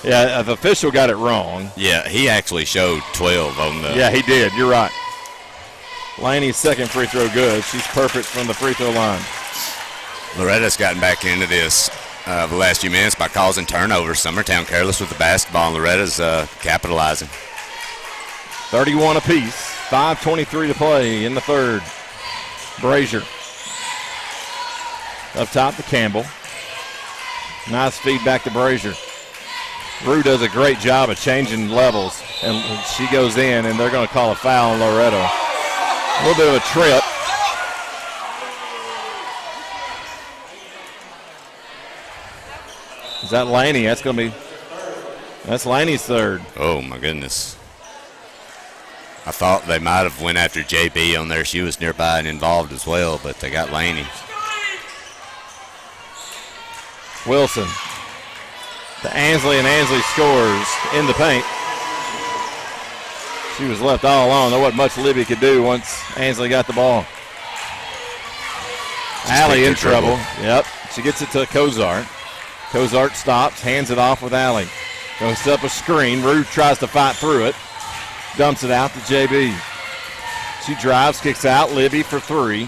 Yeah, the official got it wrong. Yeah, he actually showed 12 on the. Yeah, he did. You're right. Laney's second free throw good. She's perfect from the free throw line. Loretta's gotten back into this the last few minutes by causing turnovers. Summertown careless with the basketball, and Loretta's capitalizing. 31 apiece. 5:23 to play in the third. Brazier. Up top to Campbell. Nice feedback to Brazier. Rue does a great job of changing levels, and she goes in, and they're going to call a foul on Loretto. A little bit of a trip. Is that Laney? That's Laney's third. Oh, my goodness. I thought they might have went after JB on there. She was nearby and involved as well, but they got Laney. Wilson to Ansley, and Ansley scores in the paint. She was left all alone. There wasn't much Libby could do once Ansley got the ball. Allie in trouble. Yep. She gets it to Cozart. Cozart stops, hands it off with Allie. Goes up a screen. Rue tries to fight through it. Dumps it out to JB. She drives, kicks out. Libby for 3.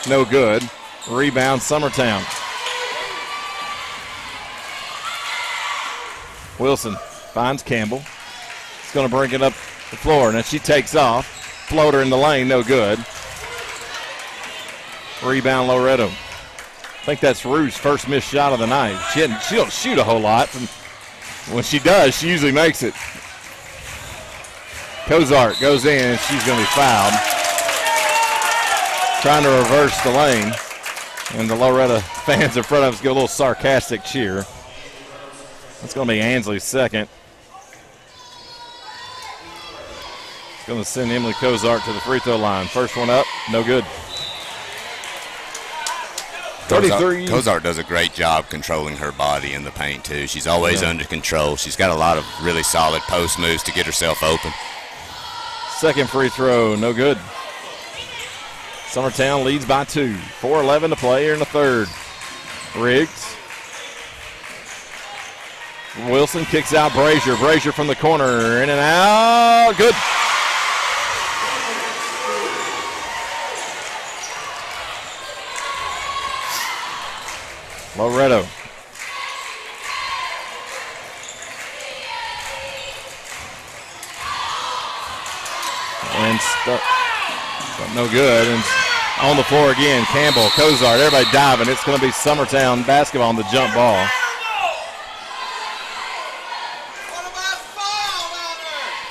No good. Rebound Summertown. Wilson finds Campbell. He's going to bring it up the floor. And then she takes off. Floater in the lane, no good. Rebound Loretto. I think that's Rue's first missed shot of the night. She don't shoot a whole lot. When she does, she usually makes it. Cozart goes in, and she's going to be fouled. Trying to reverse the lane. And the Loretto fans in front of us give a little sarcastic cheer. That's going to be Ansley's second. It's going to send Emily Cozart to the free throw line. First one up, no good. 33. Cozart does a great job controlling her body in the paint, too. She's always under control. She's got a lot of really solid post moves to get herself open. Second free throw, no good. Summertown leads by 2. 4:11 to play here in the third. Riggs. Wilson kicks out Brazier. Brazier from the corner, in and out. Good. Loretto. And no good. And on the floor again, Campbell, Cozart, everybody diving. It's going to be Summertown basketball on the jump ball.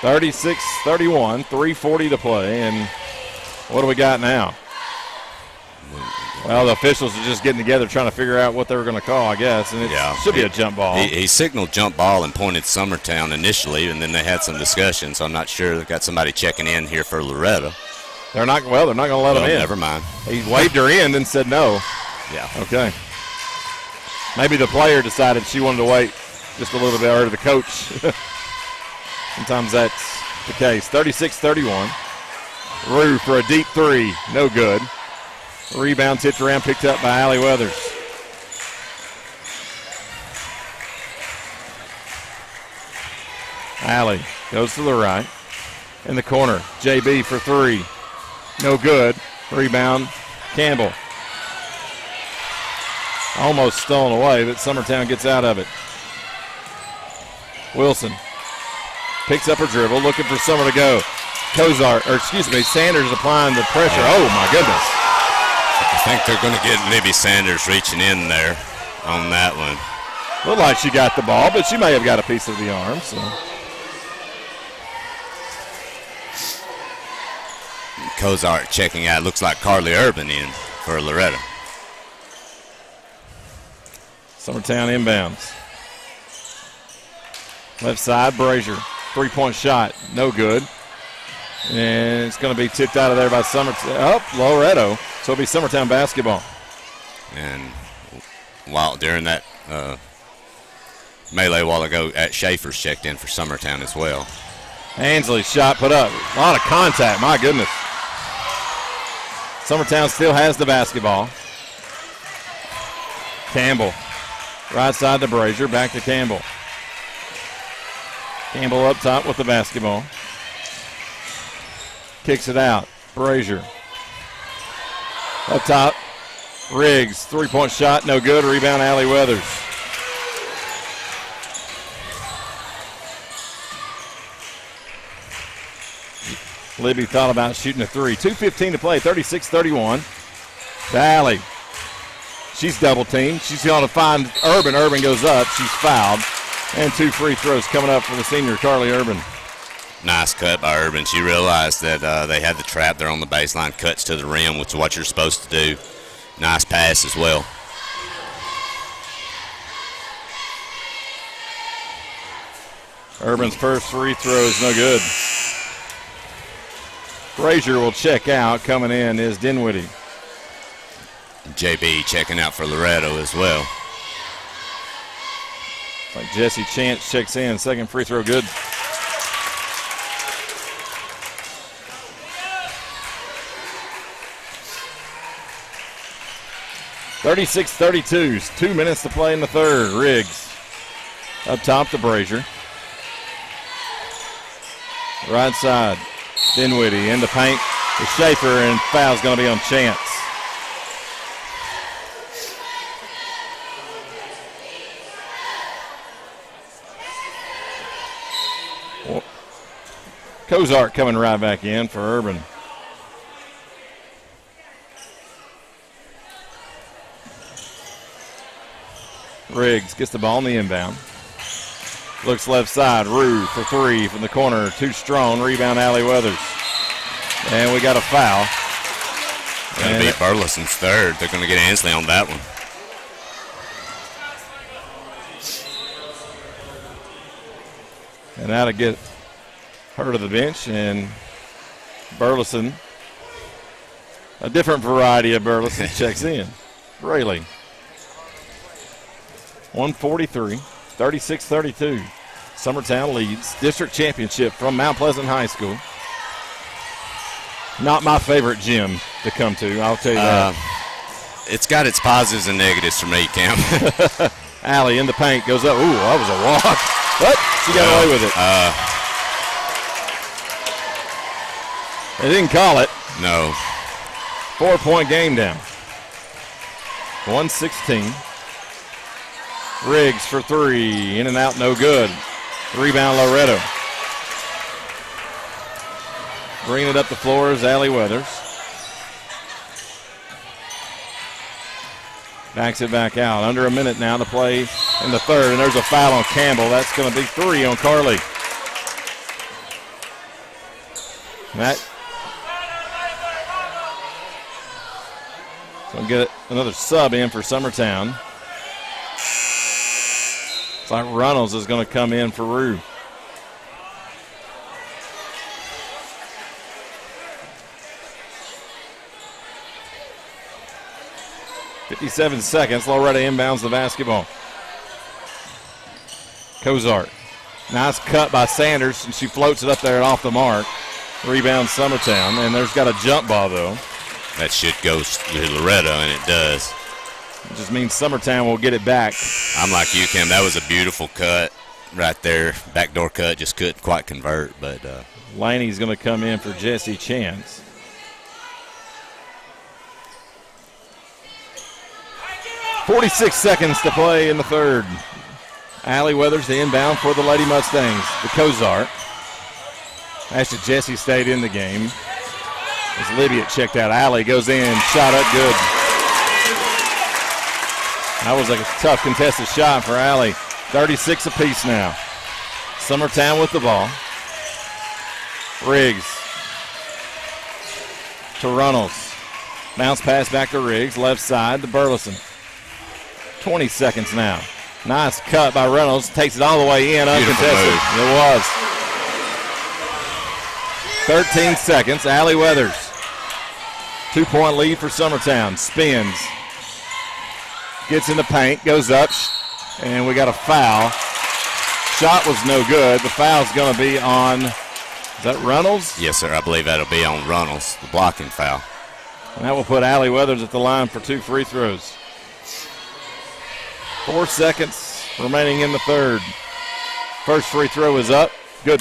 36-31, 3:40 to play. And what do we got now? Well, the officials are just getting together trying to figure out what they were going to call, I guess. And it should be a jump ball. He signaled jump ball and pointed Summertown initially, and then they had some discussion, so I'm not sure. They've got somebody checking in here for Loretto. They're not going to let him in. Never mind. He waved her in and said no. Yeah. Okay. Maybe the player decided she wanted to wait just a little bit, or the coach. Sometimes that's the case. 36-31. Rue for a deep 3. No good. Rebound tipped around, picked up by Allie Weathers. Allie goes to the right. In the corner, JB for 3. No good. Rebound, Campbell. Almost stolen away, but Summertown gets out of it. Wilson picks up her dribble, looking for somewhere to go. Sanders applying the pressure. Oh, my goodness. I think they're going to get Libby Sanders reaching in there on that one. Looked like she got the ball, but she may have got a piece of the arm. So. Cozart checking out. Looks like Carly Urban in for Loretto. Summertown inbounds. Left side, Brazier. 3-point shot, no good. And it's going to be tipped out of there by Loretto. So it'll be Summertown basketball. And while during that melee a while ago, Schaefer's checked in for Summertown as well. Ansley's shot put up. A lot of contact, my goodness. Summertown still has the basketball. Campbell, right side to Brazier, back to Campbell. Campbell up top with the basketball. Kicks it out, Brazier. Up top, Riggs, three-point shot, no good. Rebound, Allie Weathers. Libby thought about shooting a three. 2:15 to play, 36-31. To Allie. She's double-teamed. She's going to find Urban. Urban goes up. She's fouled. And 2 free throws coming up for the senior, Carly Urban. Nice cut by Urban. She realized that they had the trap there on the baseline, cuts to the rim, which is what you're supposed to do. Nice pass as well. Urban's first free throw is no good. Brazier will check out. Coming in is Dinwiddie. JB checking out for Loretto as well. Like Jesse Chance checks in. Second free throw good. (36-32). 2 minutes to play in the third. Riggs up top to Brazier. Right side. Dinwiddie in the paint to Schaefer, and foul's going to be on Chance. Kozart coming right back in for Urban. Riggs gets the ball in the inbound. Looks left side. Rue for three from the corner. Too strong. Rebound, Allie Weathers. And we got a foul. Going to be Burleson's third. They're going to get Ansley on that one. And that'll get her to the bench. And Burleson, a different variety of Burleson, checks in. Rayleigh. 143, 36-32. Summertown leads. District championship from Mount Pleasant High School. Not my favorite gym to come to, I'll tell you that. It's got its positives and negatives for me, Cam. Allie in the paint goes up. Ooh, that was a walk. But she got away with it. They didn't call it. No. 4-point game down. 116. Riggs for three. In and out, no good. Rebound, Loretto. Bringing it up the floor is Allie Weathers. Backs it back out. Under a minute now to play in the third, and there's a foul on Campbell. That's going to be 3 on Carly. That so get another sub in for Summertown. It's like Runnels is going to come in for Rue. .57 seconds. Loretto inbounds the basketball. Kozart. Nice cut by Sanders, and she floats it up there and off the mark. Rebound Summertown, and there's got a jump ball, though. That should go to Loretto, and it does. It just means Summertown will get it back. I'm like you, Kim. That was a beautiful cut right there. Backdoor cut, just couldn't quite convert. But Laney's going to come in for Jesse Chance. .46 seconds to play in the third. Allie Weathers, the inbound for the Lady Mustangs. The Kozart. Actually, Jesse stayed in the game. As Libby checked out, Allie goes in, shot up good. That was a tough contested shot for Allie. 36 apiece now. Summertown with the ball. Riggs to Runnels. Bounce pass back to Riggs, left side to Burleson. 20 seconds now. Nice cut by Reynolds. Takes it all the way in, uncontested. It was. 13 seconds. Allie Weathers. 2-point lead for Summertown. Spins. gets in the paint, goes up, and we got a foul. Shot was no good. The foul's going to be on, is that Reynolds? Yes, sir. I believe that'll be on Reynolds, the blocking foul. And that will put Allie Weathers at the line for 2 free throws. 4 seconds remaining in the third. First free throw is up. Good.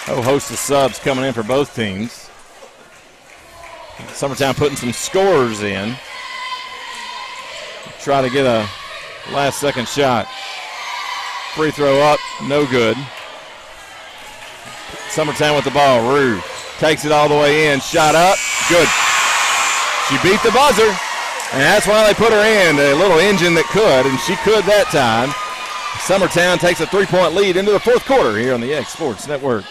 A host of subs coming in for both teams. Summertown putting some scores in. Try to get a last-second shot. Free throw up, no good. Summertown with the ball. Rue takes it all the way in. Shot up, good. She beat the buzzer, and that's why they put her in. A little engine that could, and she could that time. Summertown takes a 3-point lead into the fourth quarter here on the X Sports Network.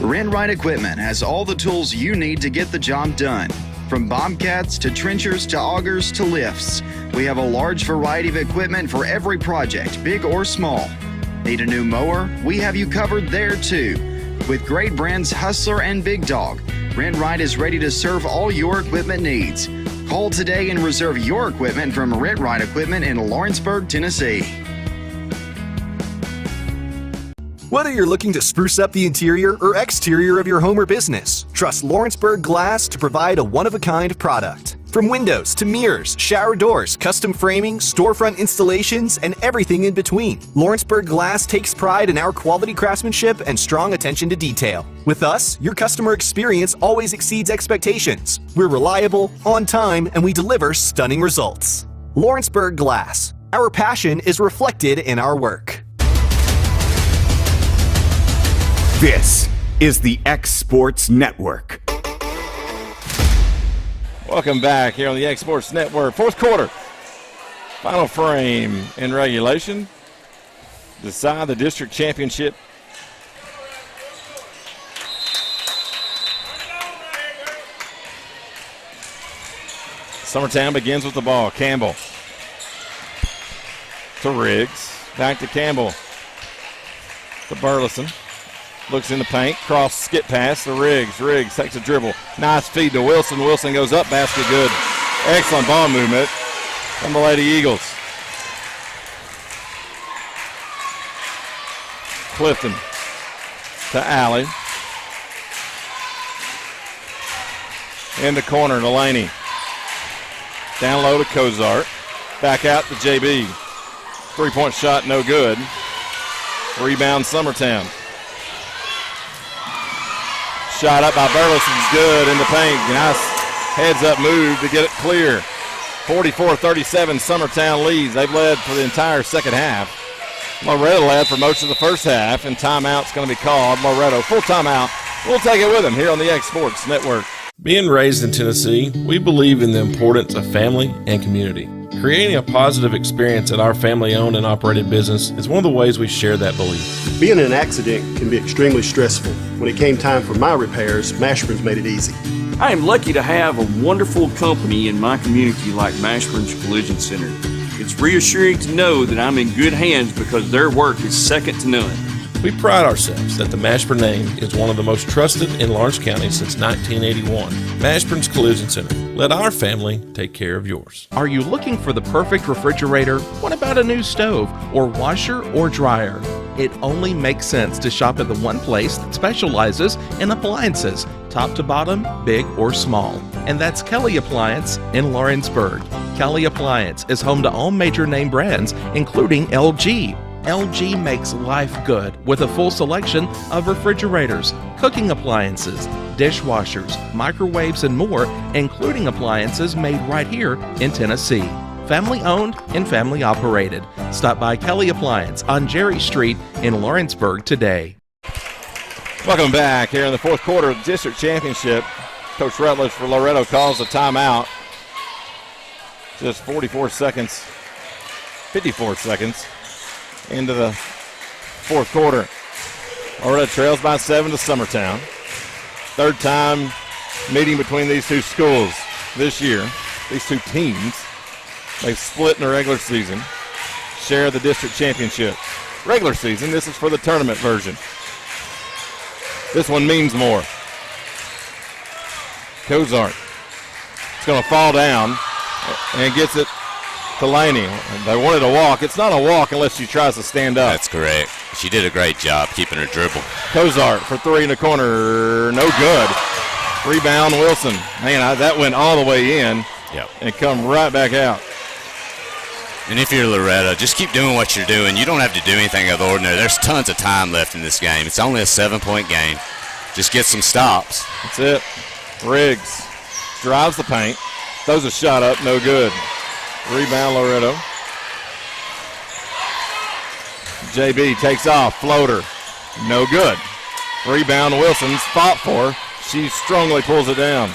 Renwright Equipment has all the tools you need to get the job done. From bobcats to trenchers to augers to lifts, we have a large variety of equipment for every project, big or small. Need a new mower? We have you covered there too. With great brands Hustler and Big Dog, Renwright is ready to serve all your equipment needs. Call today and reserve your equipment from Renwright Equipment in Lawrenceburg, Tennessee. Whether you're looking to spruce up the interior or exterior of your home or business, trust Lawrenceburg Glass to provide a one-of-a-kind product. From windows to mirrors, shower doors, custom framing, storefront installations, and everything in between, Lawrenceburg Glass takes pride in our quality craftsmanship and strong attention to detail. With us, your customer experience always exceeds expectations. We're reliable, on time, and we deliver stunning results. Lawrenceburg Glass. Our passion is reflected in our work. This is the X Sports Network. Welcome back here on the X Sports Network. Fourth quarter. Final frame in regulation. Decide the district championship. Summertown begins with the ball. Campbell to Riggs. Back to Campbell. To Burleson. Looks in the paint, cross, skip pass to Riggs. Riggs takes a dribble. Nice feed to Wilson. Wilson goes up, basket good. Excellent ball movement from the Lady Eagles. Clifton to Alley. In the corner, Delaney. Down low to Cozart. Back out to JB. 3-point shot, no good. Rebound, Summertown. Shot up by Burleson's good in the paint. Nice heads-up move to get it clear. 44-37, Summertown leads. They've led for the entire second half. Loretto led for most of the first half, and timeout's going to be called. Loretto, full timeout. We'll take it with them here on the X Sports Network. Being raised in Tennessee, we believe in the importance of family and community. Creating a positive experience at our family-owned and operated business is one of the ways we share that belief. Being in an accident can be extremely stressful. When it came time for my repairs, Mashburn's made it easy. I am lucky to have a wonderful company in my community like Mashburn's Collision Center. It's reassuring to know that I'm in good hands because their work is second to none. We pride ourselves that the Mashburn name is one of the most trusted in Lawrence County since 1981. Mashburn's Collision Center. Let our family take care of yours. Are you looking for the perfect refrigerator? What about a new stove or washer or dryer? It only makes sense to shop at the one place that specializes in appliances, top to bottom, big or small. And that's Kelly Appliance in Lawrenceburg. Kelly Appliance is home to all major name brands, including LG. LG makes life good with a full selection of refrigerators, cooking appliances, dishwashers, microwaves, and more, including appliances made right here in Tennessee. Family owned and family operated. Stop by Kelly Appliance on Jerry Street in Lawrenceburg today. Welcome back here in the fourth quarter of the district championship. Coach Rutledge for Loretto calls a timeout. Just 54 seconds into the fourth quarter. Loretto trails by 7 to Summertown. Third time meeting between these two schools this year. These two teams, they've split in the regular season, share the district championship. Regular season, this is for the tournament version. This one means more. Cozart It's going to fall down and gets it to Laney. They wanted a walk. It's not a walk unless she tries to stand up. That's correct. She did a great job keeping her dribble. Cozart for three in the corner. No good. Rebound, Wilson. Man, that went all the way in and come right back out. And if you're Loretto, just keep doing what you're doing. You don't have to do anything out of the ordinary. There's tons of time left in this game. It's only a 7-point game. Just get some stops. That's it. Riggs drives the paint. Throws a shot up. No good. Rebound, Loretto. JB takes off. Floater. No good. Rebound, Wilson's fought for. She strongly pulls it down.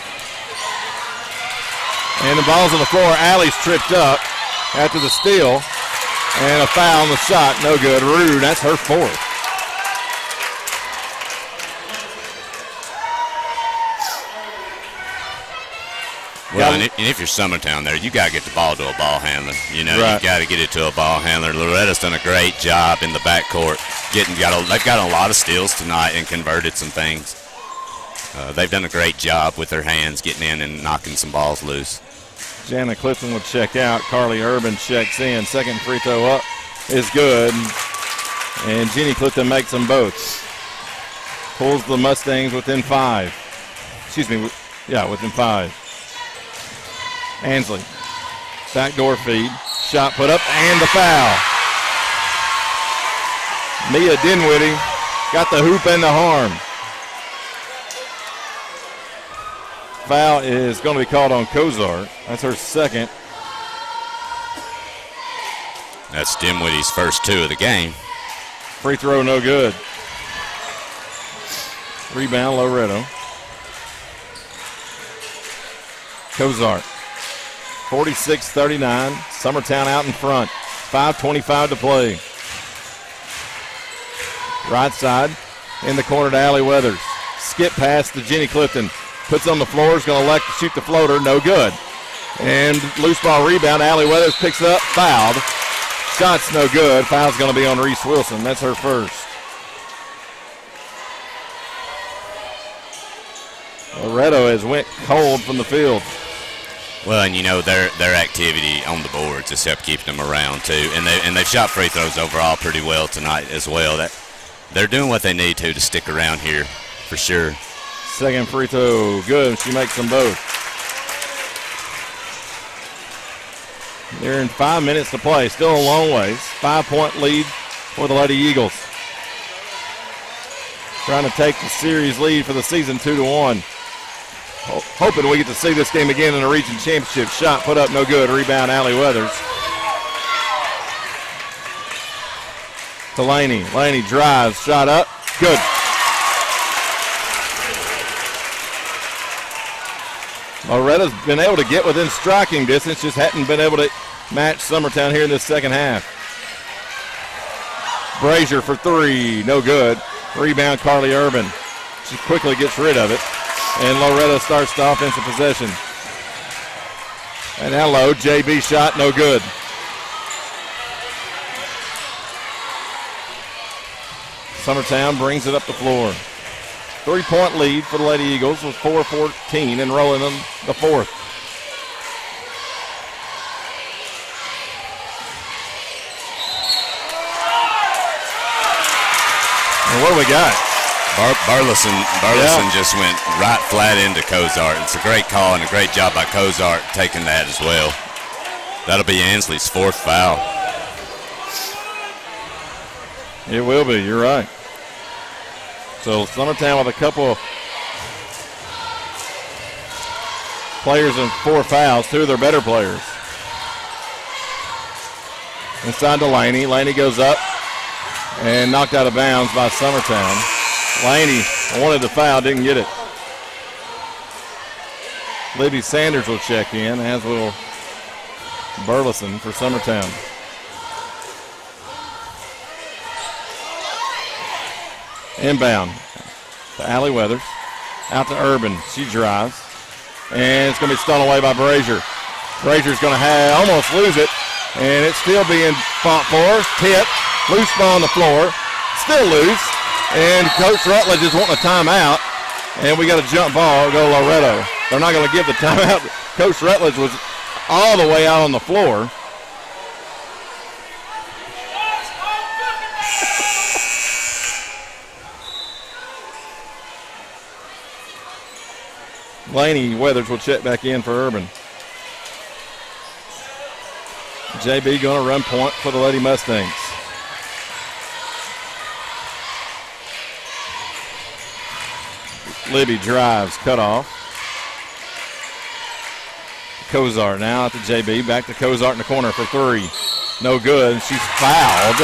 And the ball's on the floor. Allie's tripped up after the steal. And a foul on the shot. No good. Rude. That's her fourth. Well, and if you're Summertown there, you got to get the ball to a ball handler. You know, right. You've got to get it to a ball handler. Loretta's done a great job in the backcourt. They've got a lot of steals tonight and converted some things. They've done a great job with their hands getting in and knocking some balls loose. Jana Clifton will check out. Carly Urban checks in. Second free throw up is good. And Jenny Clifton makes them both. Pulls the Mustangs within 5. Within 5. Ansley, backdoor feed, shot put up, and the foul. Mia Dinwiddie got the hoop and the harm. Foul is going to be called on Cozart. That's her second. That's Dinwiddie's first 2 of the game. Free throw no good. Rebound, Loretto. Cozart. 46-39. Summertown out in front. 5:25 to play. Right side in the corner to Allie Weathers. Skip pass to Jenny Clifton. Puts on the floor. Is going to elect to shoot the floater. No good. And loose ball rebound. Allie Weathers picks it up. Fouled. Shot's no good. Foul's going to be on Reese Wilson. That's her first. Loretto has went cold from the field. Well, and you know their activity on the boards has helped keep them around too, and they've shot free throws overall pretty well tonight as well. That they're doing what they need to stick around here for sure. Second free throw, good. She makes them both. They're in 5 minutes to play. Still a long ways. 5-point lead for the Lady Eagles. Trying to take the series lead for the season 2-1. Hoping we get to see this game again in the region championship. Shot put up, no good. Rebound, Allie Weathers. To Laney. Laney drives, shot up, good. Loretta's been able to get within striking distance, just hadn't been able to match Summertown here in this second half. Brazier for 3, no good. Rebound, Carly Urban. She quickly gets rid of it. And Loretto starts the offensive possession. And now low, JB shot, no good. Summertown brings it up the floor. 3-point lead for the Lady Eagles with 4:14 and rolling in the fourth. And what do we got? Burleson just went right flat into Cozart. It's a great call and a great job by Cozart taking that as well. That'll be Ansley's 4th foul. It will be, you're right. So Summertown with a couple of players and 4 fouls, 2 of their better players. Inside to Laney. Laney goes up and knocked out of bounds by Summertown. Laney wanted the foul, didn't get it. Libby Sanders will check in, as will Burleson for Summertown. Inbound to Allie Weathers. Out to Urban. She drives. And it's going to be stolen away by Brazier. Brazier's going to almost lose it. And it's still being fought for. Tip. Loose ball on the floor. Still loose. And Coach Rutledge is wanting a timeout. And we got a jump ball, go Loretto. They're not going to give the timeout. Coach Rutledge was all the way out on the floor. Laney Weathers will check back in for Urban. JB going to run point for the Lady Mustangs. Libby drives, cut off. Cozart now at the JB. Back to Cozart in the corner for three. No good. She's fouled.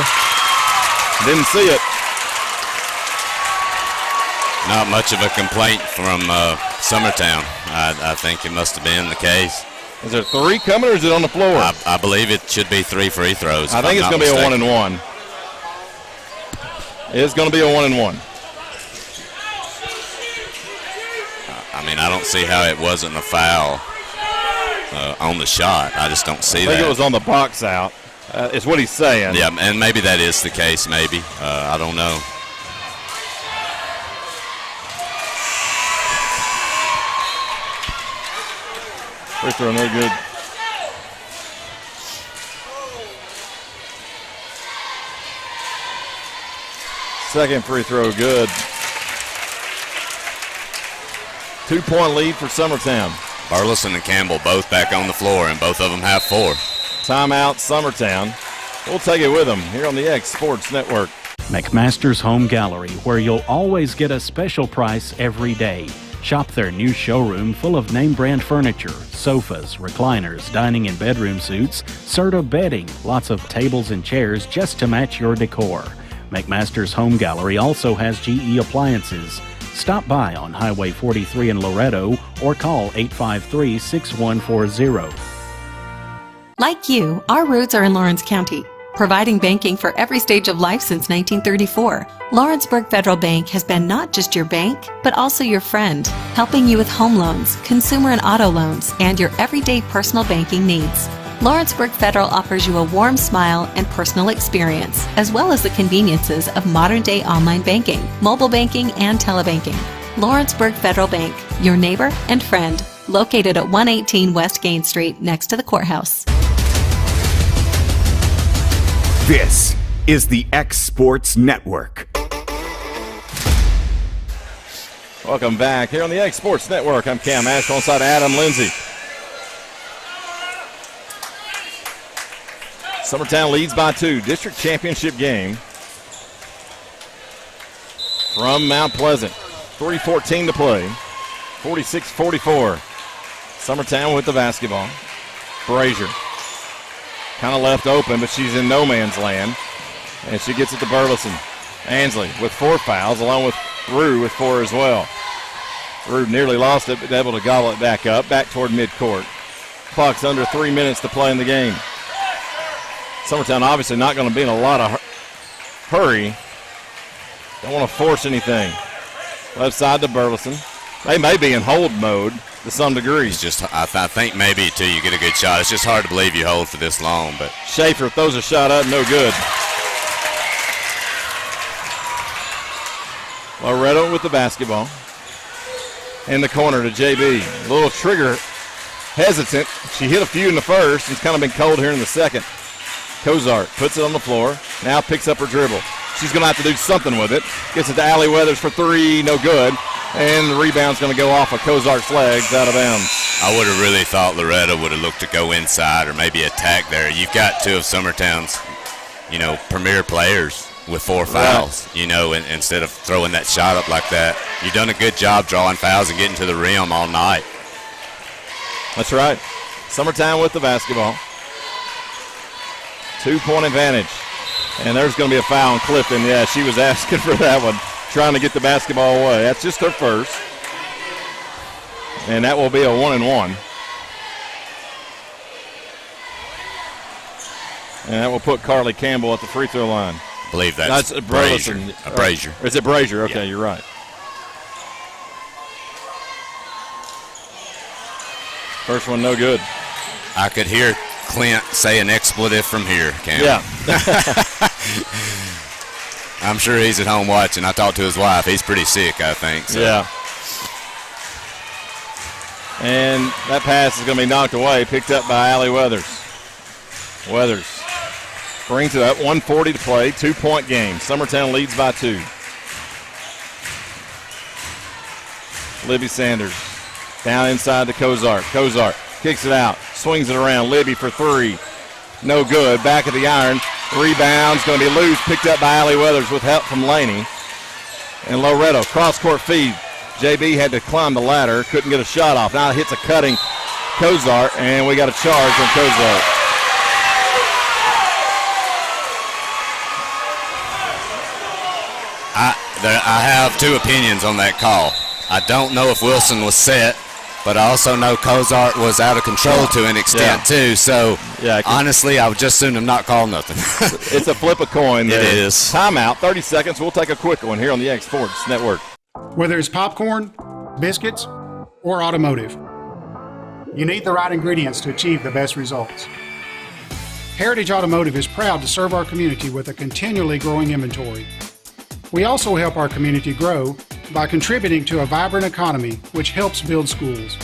Didn't see it. Not much of a complaint from Summertown. I think it must have been the case. Is there three coming or is it on the floor? I believe it should be 3 free throws. I think it's going to be a 1-and-1. It's going to be a 1-and-1. I mean, I don't see how it wasn't a foul on the shot. I just don't see that. I think it was on the box out. Is what he's saying. Yeah, and maybe that is the case, maybe. I don't know. Free throw, no good. Second free throw, good. 2-point lead for Summertown. Burleson and Campbell both back on the floor, and both of them have 4. Timeout, Summertown. We'll take it with them here on the X Sports Network. McMaster's Home Gallery, where you'll always get a special price every day. Shop their new showroom full of name-brand furniture, sofas, recliners, dining and bedroom suites, Serta bedding, lots of tables and chairs just to match your decor. McMaster's Home Gallery also has GE appliances. Stop by on Highway 43 in Loretto or call 853-6140. Like you, our roots are in Lawrence County, providing banking for every stage of life since 1934. Lawrenceburg Federal Bank has been not just your bank, but also your friend, helping you with home loans, consumer and auto loans, and your everyday personal banking needs. Lawrenceburg Federal offers you a warm smile and personal experience, as well as the conveniences of modern-day online banking, mobile banking, and telebanking. Lawrenceburg Federal Bank, your neighbor and friend, located at 118 West Gain Street, next to the courthouse. This is the X Sports Network. Welcome back here on the X Sports Network. I'm Cam Ash alongside Adam Lindsay. Summertown leads by 2. District championship game from Mount Pleasant. 3:14 to play. 46-44. Summertown with the basketball. Brazier. Kind of left open, but she's in no man's land. And she gets it to Burleson. Ansley with 4 fouls, along with Rue with 4 as well. Rue nearly lost it, but able to gobble it back up, back toward midcourt. Clock's under 3 minutes to play in the game. Summertown obviously not going to be in a lot of hurry. Don't want to force anything. Left side to Burleson. They may be in hold mode to some degree. It's just, I think maybe till you get a good shot. It's just hard to believe you hold for this long. But Schaefer throws a shot up, no good. Loretto with the basketball. In the corner to JB. A little trigger hesitant. She hit a few in the first. It's kind of been cold here in the second. Cozart puts it on the floor. Now picks up her dribble. She's going to have to do something with it. Gets it to Allie Weathers for 3. No good. And the rebound's going to go off of Cozart's legs out of bounds. I would have really thought Loretto would have looked to go inside or maybe attack there. You've got 2 of Summertown's, premier players with 4 fouls, and instead of throwing that shot up like that. You've done a good job drawing fouls and getting to the rim all night. That's right. Summertown with the basketball. 2-point advantage. And there's going to be a foul on Clifton. Yeah, she was asking for that one, trying to get the basketball away. That's just her first. And that will be a 1-and-1. And that will put Carly Campbell at the free throw line. I believe that's Brazier. Brazier. Or is it Brazier? Okay, yeah. You're right. First one, no good. I could hear Clint say an expletive from here, Cam. Yeah. I'm sure he's at home watching. I talked to his wife. He's pretty sick, I think. So. Yeah. And that pass is going to be knocked away, picked up by Allie Weathers. Weathers brings it up, 1:40 to play, 2-point game. Summertown leads by 2. Libby Sanders down inside to Kozart. Kozart kicks it out, swings it around. Libby for 3. No good. Back of the iron. Rebound's going to be loose, picked up by Allie Weathers with help from Laney. And Loretto, cross-court feed. JB had to climb the ladder, couldn't get a shot off. Now it hits a cutting Kozart, and we got a charge on Kozart. I have two opinions on that call. I don't know if Wilson was set, but I also know Kozart was out of control to an extent too. So honestly, I would just soon have not called nothing. It's a flip a coin there. It is. Timeout, 30 seconds. We'll take a quick one here on the X Sports Network. Whether it's popcorn, biscuits, or automotive, you need the right ingredients to achieve the best results. Heritage Automotive is proud to serve our community with a continually growing inventory. We also help our community grow by contributing to a vibrant economy, which helps build schools.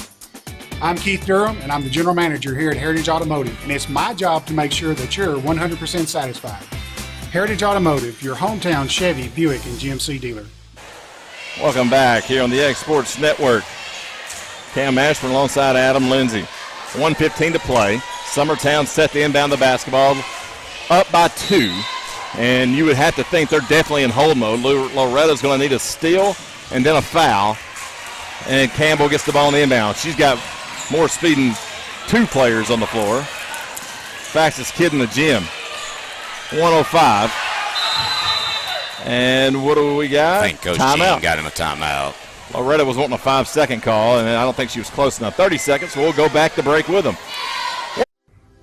I'm Keith Durham, and I'm the General Manager here at Heritage Automotive, and it's my job to make sure that you're 100% satisfied. Heritage Automotive, your hometown Chevy, Buick, and GMC dealer. Welcome back here on the X Sports Network. Cam Ashburn alongside Adam Lindsay. 1:15 to play. Summertown set to inbound the basketball, up by 2. And you would have to think they're definitely in hold mode. Loretta's going to need a steal and then a foul. And Campbell gets the ball in the inbound. She's got more speed than 2 players on the floor. Fastest kid in the gym. 105. And what do we got? I think Coach Jean got him a timeout. Loretto was wanting a 5-second call, and I don't think she was close enough. 30 seconds, so we'll go back to break with them.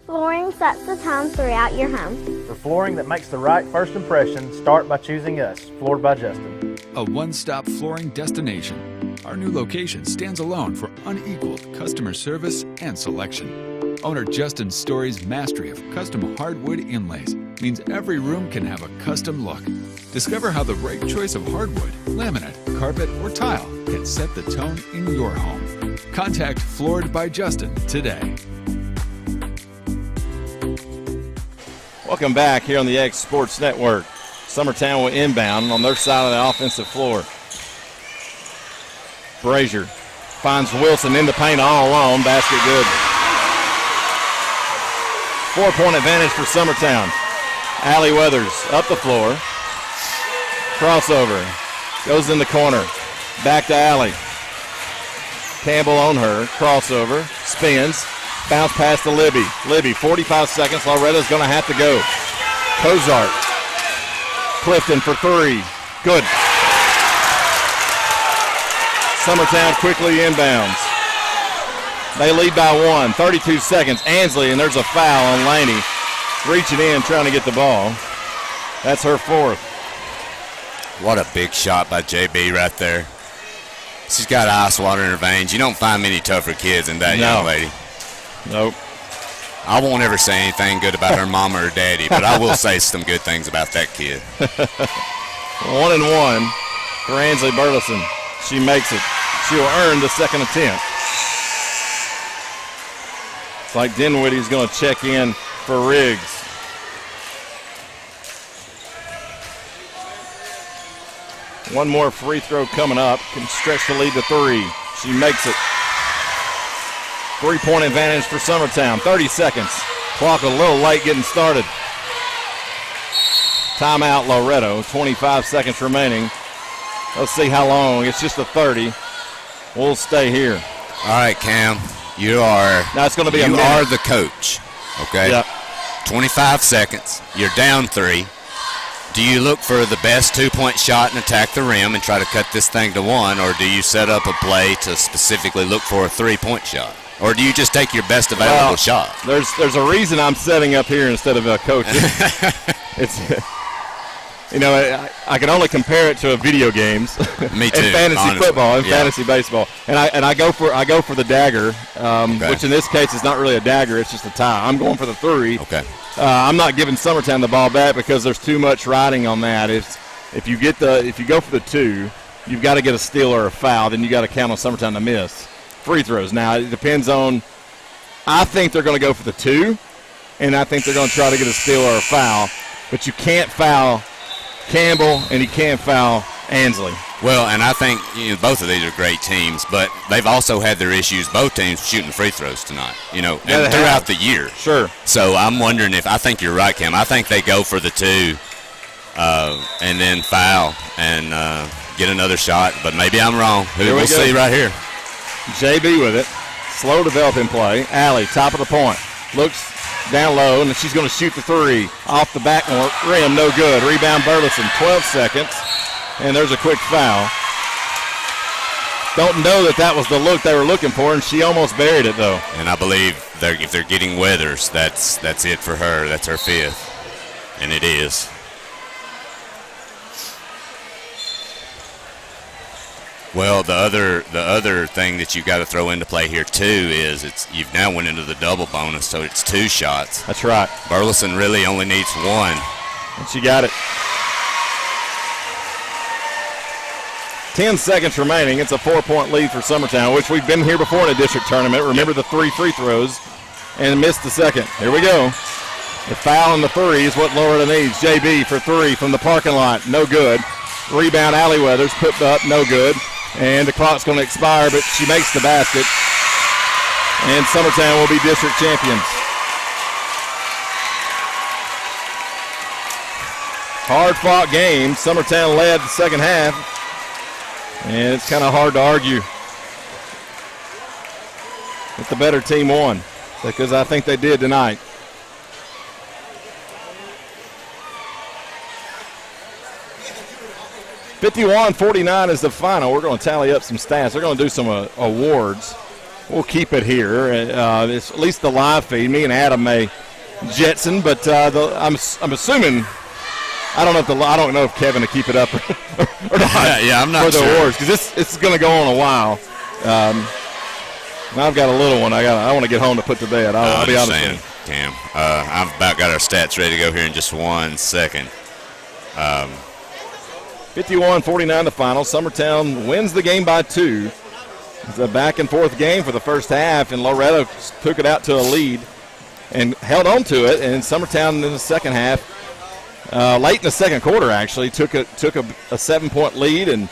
Flooring sets the tone throughout your home. For flooring that makes the right first impression, start by choosing us, Floored by Justin. A one-stop flooring destination. Our new location stands alone for unequaled customer service and selection. Owner Justin Story's mastery of custom hardwood inlays means every room can have a custom look. Discover how the right choice of hardwood, laminate, carpet, or tile can set the tone in your home. Contact Floored by Justin today. Welcome back here on the X Sports Network. Summertown will inbound on their side of the offensive floor. Brazier finds Wilson in the paint all alone. Basket good. 4-point advantage for Summertown. Allie Weathers up the floor. Crossover. Goes in the corner. Back to Allie. Campbell on her. Crossover. Spins. Bounce pass to Libby. Libby, 45 seconds. Loretta's going to have to go. Kozart. Clifton for 3. Good. Summertown quickly inbounds. They lead by 1. 32 seconds. Ansley, and there's a foul on Laney. Reaching in, trying to get the ball. That's her 4th. What a big shot by JB right there. She's got ice water in her veins. You don't find many tougher kids than that young lady. Nope. I won't ever say anything good about her mama or daddy, but I will say some good things about that kid. 1-1 for Ansley Burleson. She makes it. She'll earn the second attempt. It's like Dinwiddie's going to check in for Riggs. One more free throw coming up. Can stretch the lead to 3. She makes it. 3-point advantage for Summertown. 30 seconds. Clock a little late getting started. Timeout Loretto. 25 seconds remaining. Let's see how long. It's just a 30. We'll stay here. All right, Cam. You are. Now it's going to be a minute. You are the coach. Okay. Yep. 25 seconds. You're down 3. Do you look for the best 2-point shot and attack the rim and try to cut this thing to 1, or do you set up a play to specifically look for a 3-point shot? Or do you just take your best available shot? There's a reason I'm setting up here instead of coaching. It's, I can only compare it to video games. Me too. And fantasy honestly. football and fantasy baseball. And I go for the dagger, which in this case is not really a dagger. It's just a tie. I'm going for the 3. Okay. I'm not giving Summertown the ball back because there's too much riding on that. If you go for the 2, you've got to get a steal or a foul. Then you got to count on Summertown to miss. free throws. Now, it depends on – I think they're going to go for the 2, and I think they're going to try to get a steal or a foul. But you can't foul Campbell, and you can't foul Ansley. Well, and I think both of these are great teams, but they've also had their issues, both teams, shooting free throws tonight, and throughout the year. Sure. So I'm wondering I think you're right, Cam. I think they go for the 2 and then foul and get another shot, but maybe I'm wrong. We'll see right here. JB with it. Slow developing play. Allie, top of the point. Looks down low, and she's going to shoot the 3. Off the back rim, no good. Rebound Burleson, 12 seconds. And there's a quick foul. Don't know that was the look they were looking for, and she almost buried it, though. And I believe if they're getting Weathers, that's it for her. That's her 5th, and it is. Well, the other thing that you got to throw into play here too is you've now went into the double bonus, so it's 2 shots. That's right. Burleson really only needs 1, and she got it. 10 seconds remaining. It's a 4-point lead for Summertown, which we've been here before in a district tournament. Remember the 3 free throws and missed the second. Here we go. The foul and the 3 is what Loretto needs. JB for 3 from the parking lot. No good. Rebound, Allie Weathers. Put up, no good. And the clock's going to expire, but she makes the basket. And Summertown will be district champions. Hard-fought game. Summertown led the second half. And it's kind of hard to argue that the better team won, because I think they did tonight. $51-49 is the final. We're going to tally up some stats. They're going to do some awards. We'll keep it here. It's at least the live feed. Me and Adam may jetson, but I'm assuming. I don't know if Kevin will keep it up or not. Yeah, I'm not for the sure. awards, because it's going to go on a while. I've got a little one. I want to get home to put to bed. I'll be honest with you. Cam, I've about got our stats ready to go here in just 1 second. 51-49 the final. Summertown wins the game by 2. It's a back-and-forth game for the first half, and Loretto took it out to a lead and held on to it. And Summertown in the second half, late in the second quarter actually, took a 7-point lead and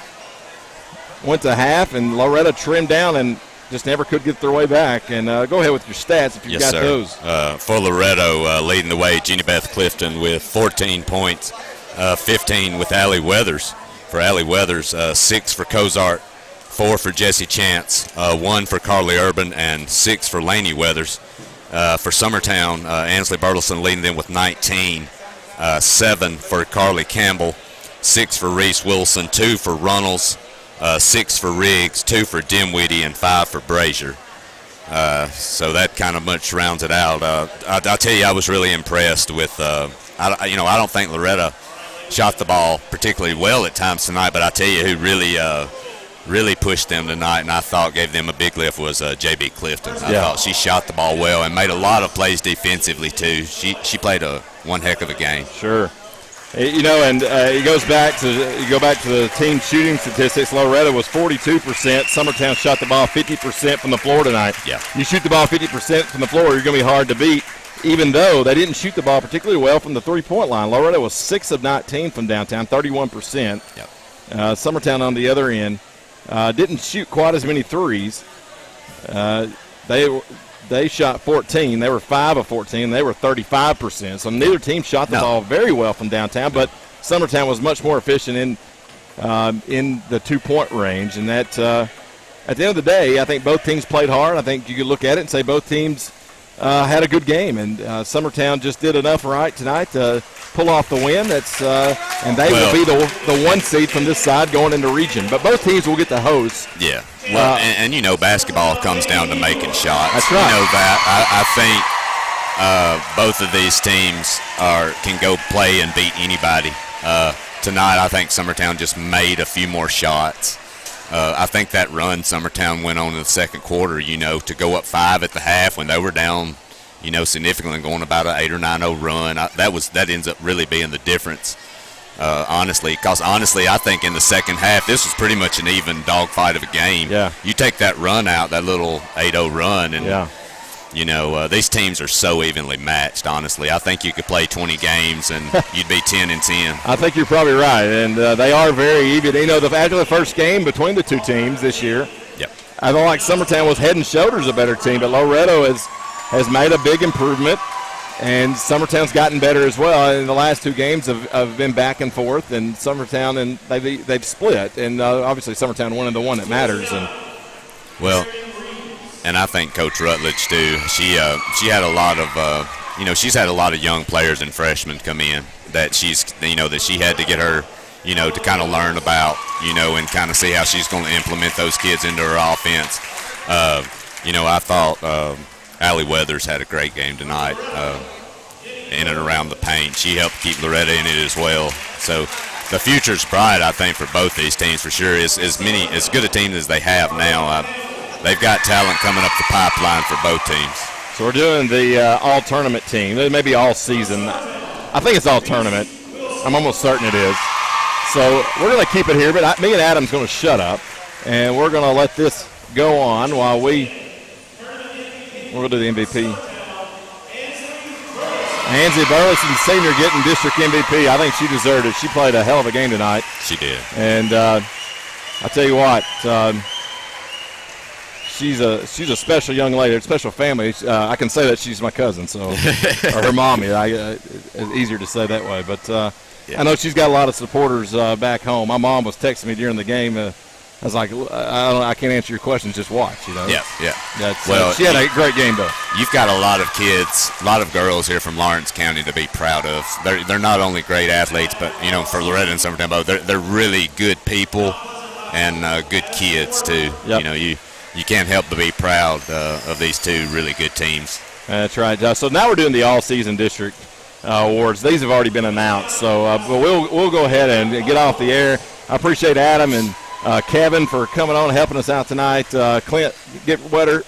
went to half, and Loretto trimmed down and just never could get their way back. And go ahead with your stats if you've got those. For Loretto, leading the way, Jeannie Beth Clifton with 14 points, 15 with Allie Weathers. For Allie Weathers, 6 for Cozart, 4 for Jesse Chance, 1 for Carly Urban, and 6 for Laney Weathers. For Summertown, Ansley Burleson leading them with 19, 7 for Carly Campbell, 6 for Reese Wilson, 2 for Runnels, 6 for Riggs, 2 for Dimwitty, and 5 for Brazier. So that kind of much rounds it out. I'll tell you, I was really impressed with. I don't think Loretto shot the ball particularly well at times tonight, but I tell you who really pushed them tonight, and I thought gave them a big lift, was J.B. Clifton. I thought she shot the ball well and made a lot of plays defensively too. She played one heck of a game. Sure. And it goes back to the team shooting statistics. Loretto was 42%. Summertown shot the ball 50% from the floor tonight. Yeah. You shoot the ball 50% from the floor, you're going to be hard to beat, even though they didn't shoot the ball particularly well from the three-point line. Loretto was 6 of 19 from downtown, 31%. Yep. Summertown on the other end didn't shoot quite as many threes. They shot 14. They were 5 of 14. They were 35%. So neither team shot the ball very well from downtown, but Summertown was much more efficient in the 2-point range. And that, at the end of the day, I think both teams played hard. I think you could look at it and say both teams had a good game. And Summertown just did enough right tonight to pull off the win. And they will be the 1 seed from this side going into region. But both teams will get the host. Yeah. Well, and basketball comes down to making shots. That's right. You know that. I think both of these teams can go play and beat anybody. Tonight, I think Summertown just made a few more shots. I think that run Summertown went on in the second quarter, to go up 5 at the half when they were down, significantly, going about an 8 or 9-0 run. That ends up really being the difference Honestly, because I think in the second half, this was pretty much an even dogfight of a game. Yeah. You take that run out, that little 8-0 run, and these teams are so evenly matched. Honestly, I think you could play 20 games and you'd be 10-10. I think you're probably right, and they are very even. After the first game between the two teams this year, yep. I feel like Summertown was head and shoulders a better team, but Loretto has made a big improvement. And Summertown's gotten better as well. In the last two games have been back and forth, and Summertown and they've split. And obviously Summertown winning the one that matters. And I think Coach Rutledge too. She had a lot of she's had a lot of young players and freshmen come in that that she had to get her to kind of learn about and kind of see how she's going to implement those kids into her offense. I thought. Allie Weathers had a great game tonight in and around the paint. She helped keep Loretto in it as well. So the future's bright, I think, for both these teams for sure. As good a team as they have now, they've got talent coming up the pipeline for both teams. So we're doing the all-tournament team. It may be all season. I think it's all tournament. I'm almost certain it is. So we're going to keep it here, but me and Adam's going to shut up, and we're going to let this go on while we're going to do the MVP. Ansley Burleson, senior, getting district MVP. I think she deserved it. She played a hell of a game tonight. She did. And I tell you what, she's a special young lady, a special family. I can say that she's my cousin, so or her mommy. It's easier to say that way. But I know she's got a lot of supporters back home. My mom was texting me during the game. I was like, I can't answer your questions. Just watch, Yeah. She had a great game, though. You've got a lot of kids, a lot of girls here from Lawrence County to be proud of. They're not only great athletes, but for Loretto and Summertown both, they're really good people and good kids too. Yep. You can't help but be proud of these two really good teams. That's right. So now we're doing the all-season district awards. These have already been announced, so but we'll go ahead and get off the air. I appreciate Adam and Kevin for coming on and helping us out tonight. Clint, get better,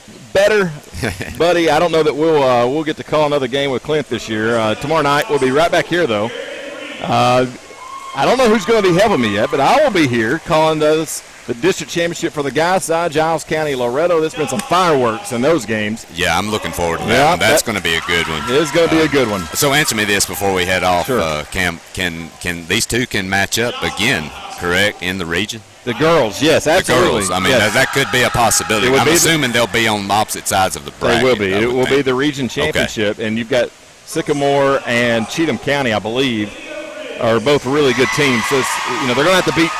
buddy. I don't know that we'll get to call another game with Clint this year. Tomorrow night we'll be right back here, though. I don't know who's going to be helping me yet, but I will be here calling the district championship for the guys' side, Giles County, Loretto. There's been some fireworks in those games. Yeah, I'm looking forward to that one. That's going to be a good one. It is going to be a good one. So answer me this before we head off. Sure. Cam, can these two match up again, correct, in the region? The girls, yes, absolutely. The girls, that could be a possibility. I'm assuming they'll be on opposite sides of the bracket. They will be. It will be the region championship, and you've got Sycamore and Cheatham County, I believe, are both really good teams. So they're going to have to beat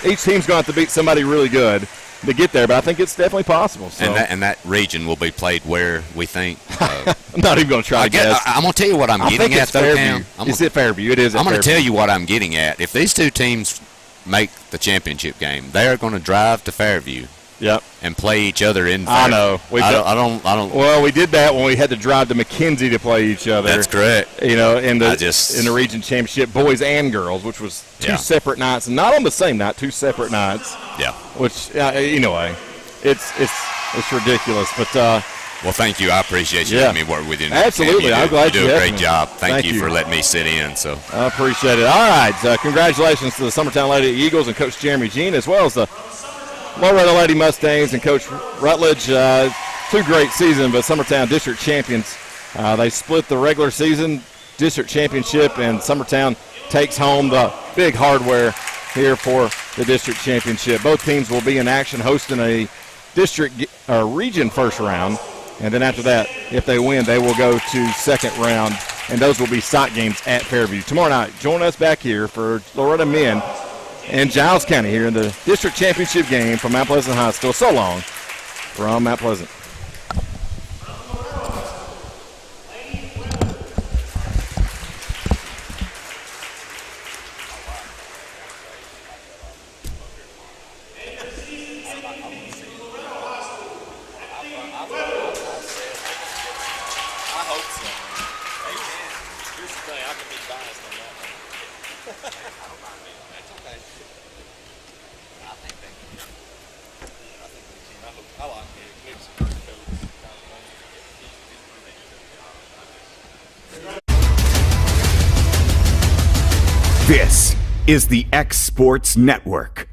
each team's going to have to beat somebody really good to get there. But I think it's definitely possible. So. And that region will be played where we think. I'm not even going to try to guess. I'm going to tell you what I'm getting at, though, Cam. Is it Fairview? It is. I'm going to tell you what I'm getting at. If these two teams make the championship game, they are going to drive to Fairview. Yep. And play each other in Fairview. I know. I don't. Well, we did that when we had to drive to McKenzie to play each other. That's correct. In the region championship, boys and girls, which was two separate nights, not on the same night, two separate nights. Yeah. Which anyway, it's ridiculous, but. Well, thank you. I appreciate you letting me work with you. Absolutely. I'm glad you do a great job. Thank you for letting me sit in. So I appreciate it. All right. Congratulations to the Summertown Lady Eagles and Coach Jeremy Jean, as well as the Loretto Lady Mustangs and Coach Rutledge. Two great seasons, but Summertown district champions. They split the regular season district championship, and Summertown takes home the big hardware here for the district championship. Both teams will be in action hosting a district region first round. And then after that, if they win, they will go to second round, and those will be stock games at Fairview. Tomorrow night, join us back here for Loretto men and Giles County here in the district championship game from Mount Pleasant High School. So long from Mount Pleasant. I like it. This is the X Sports Network.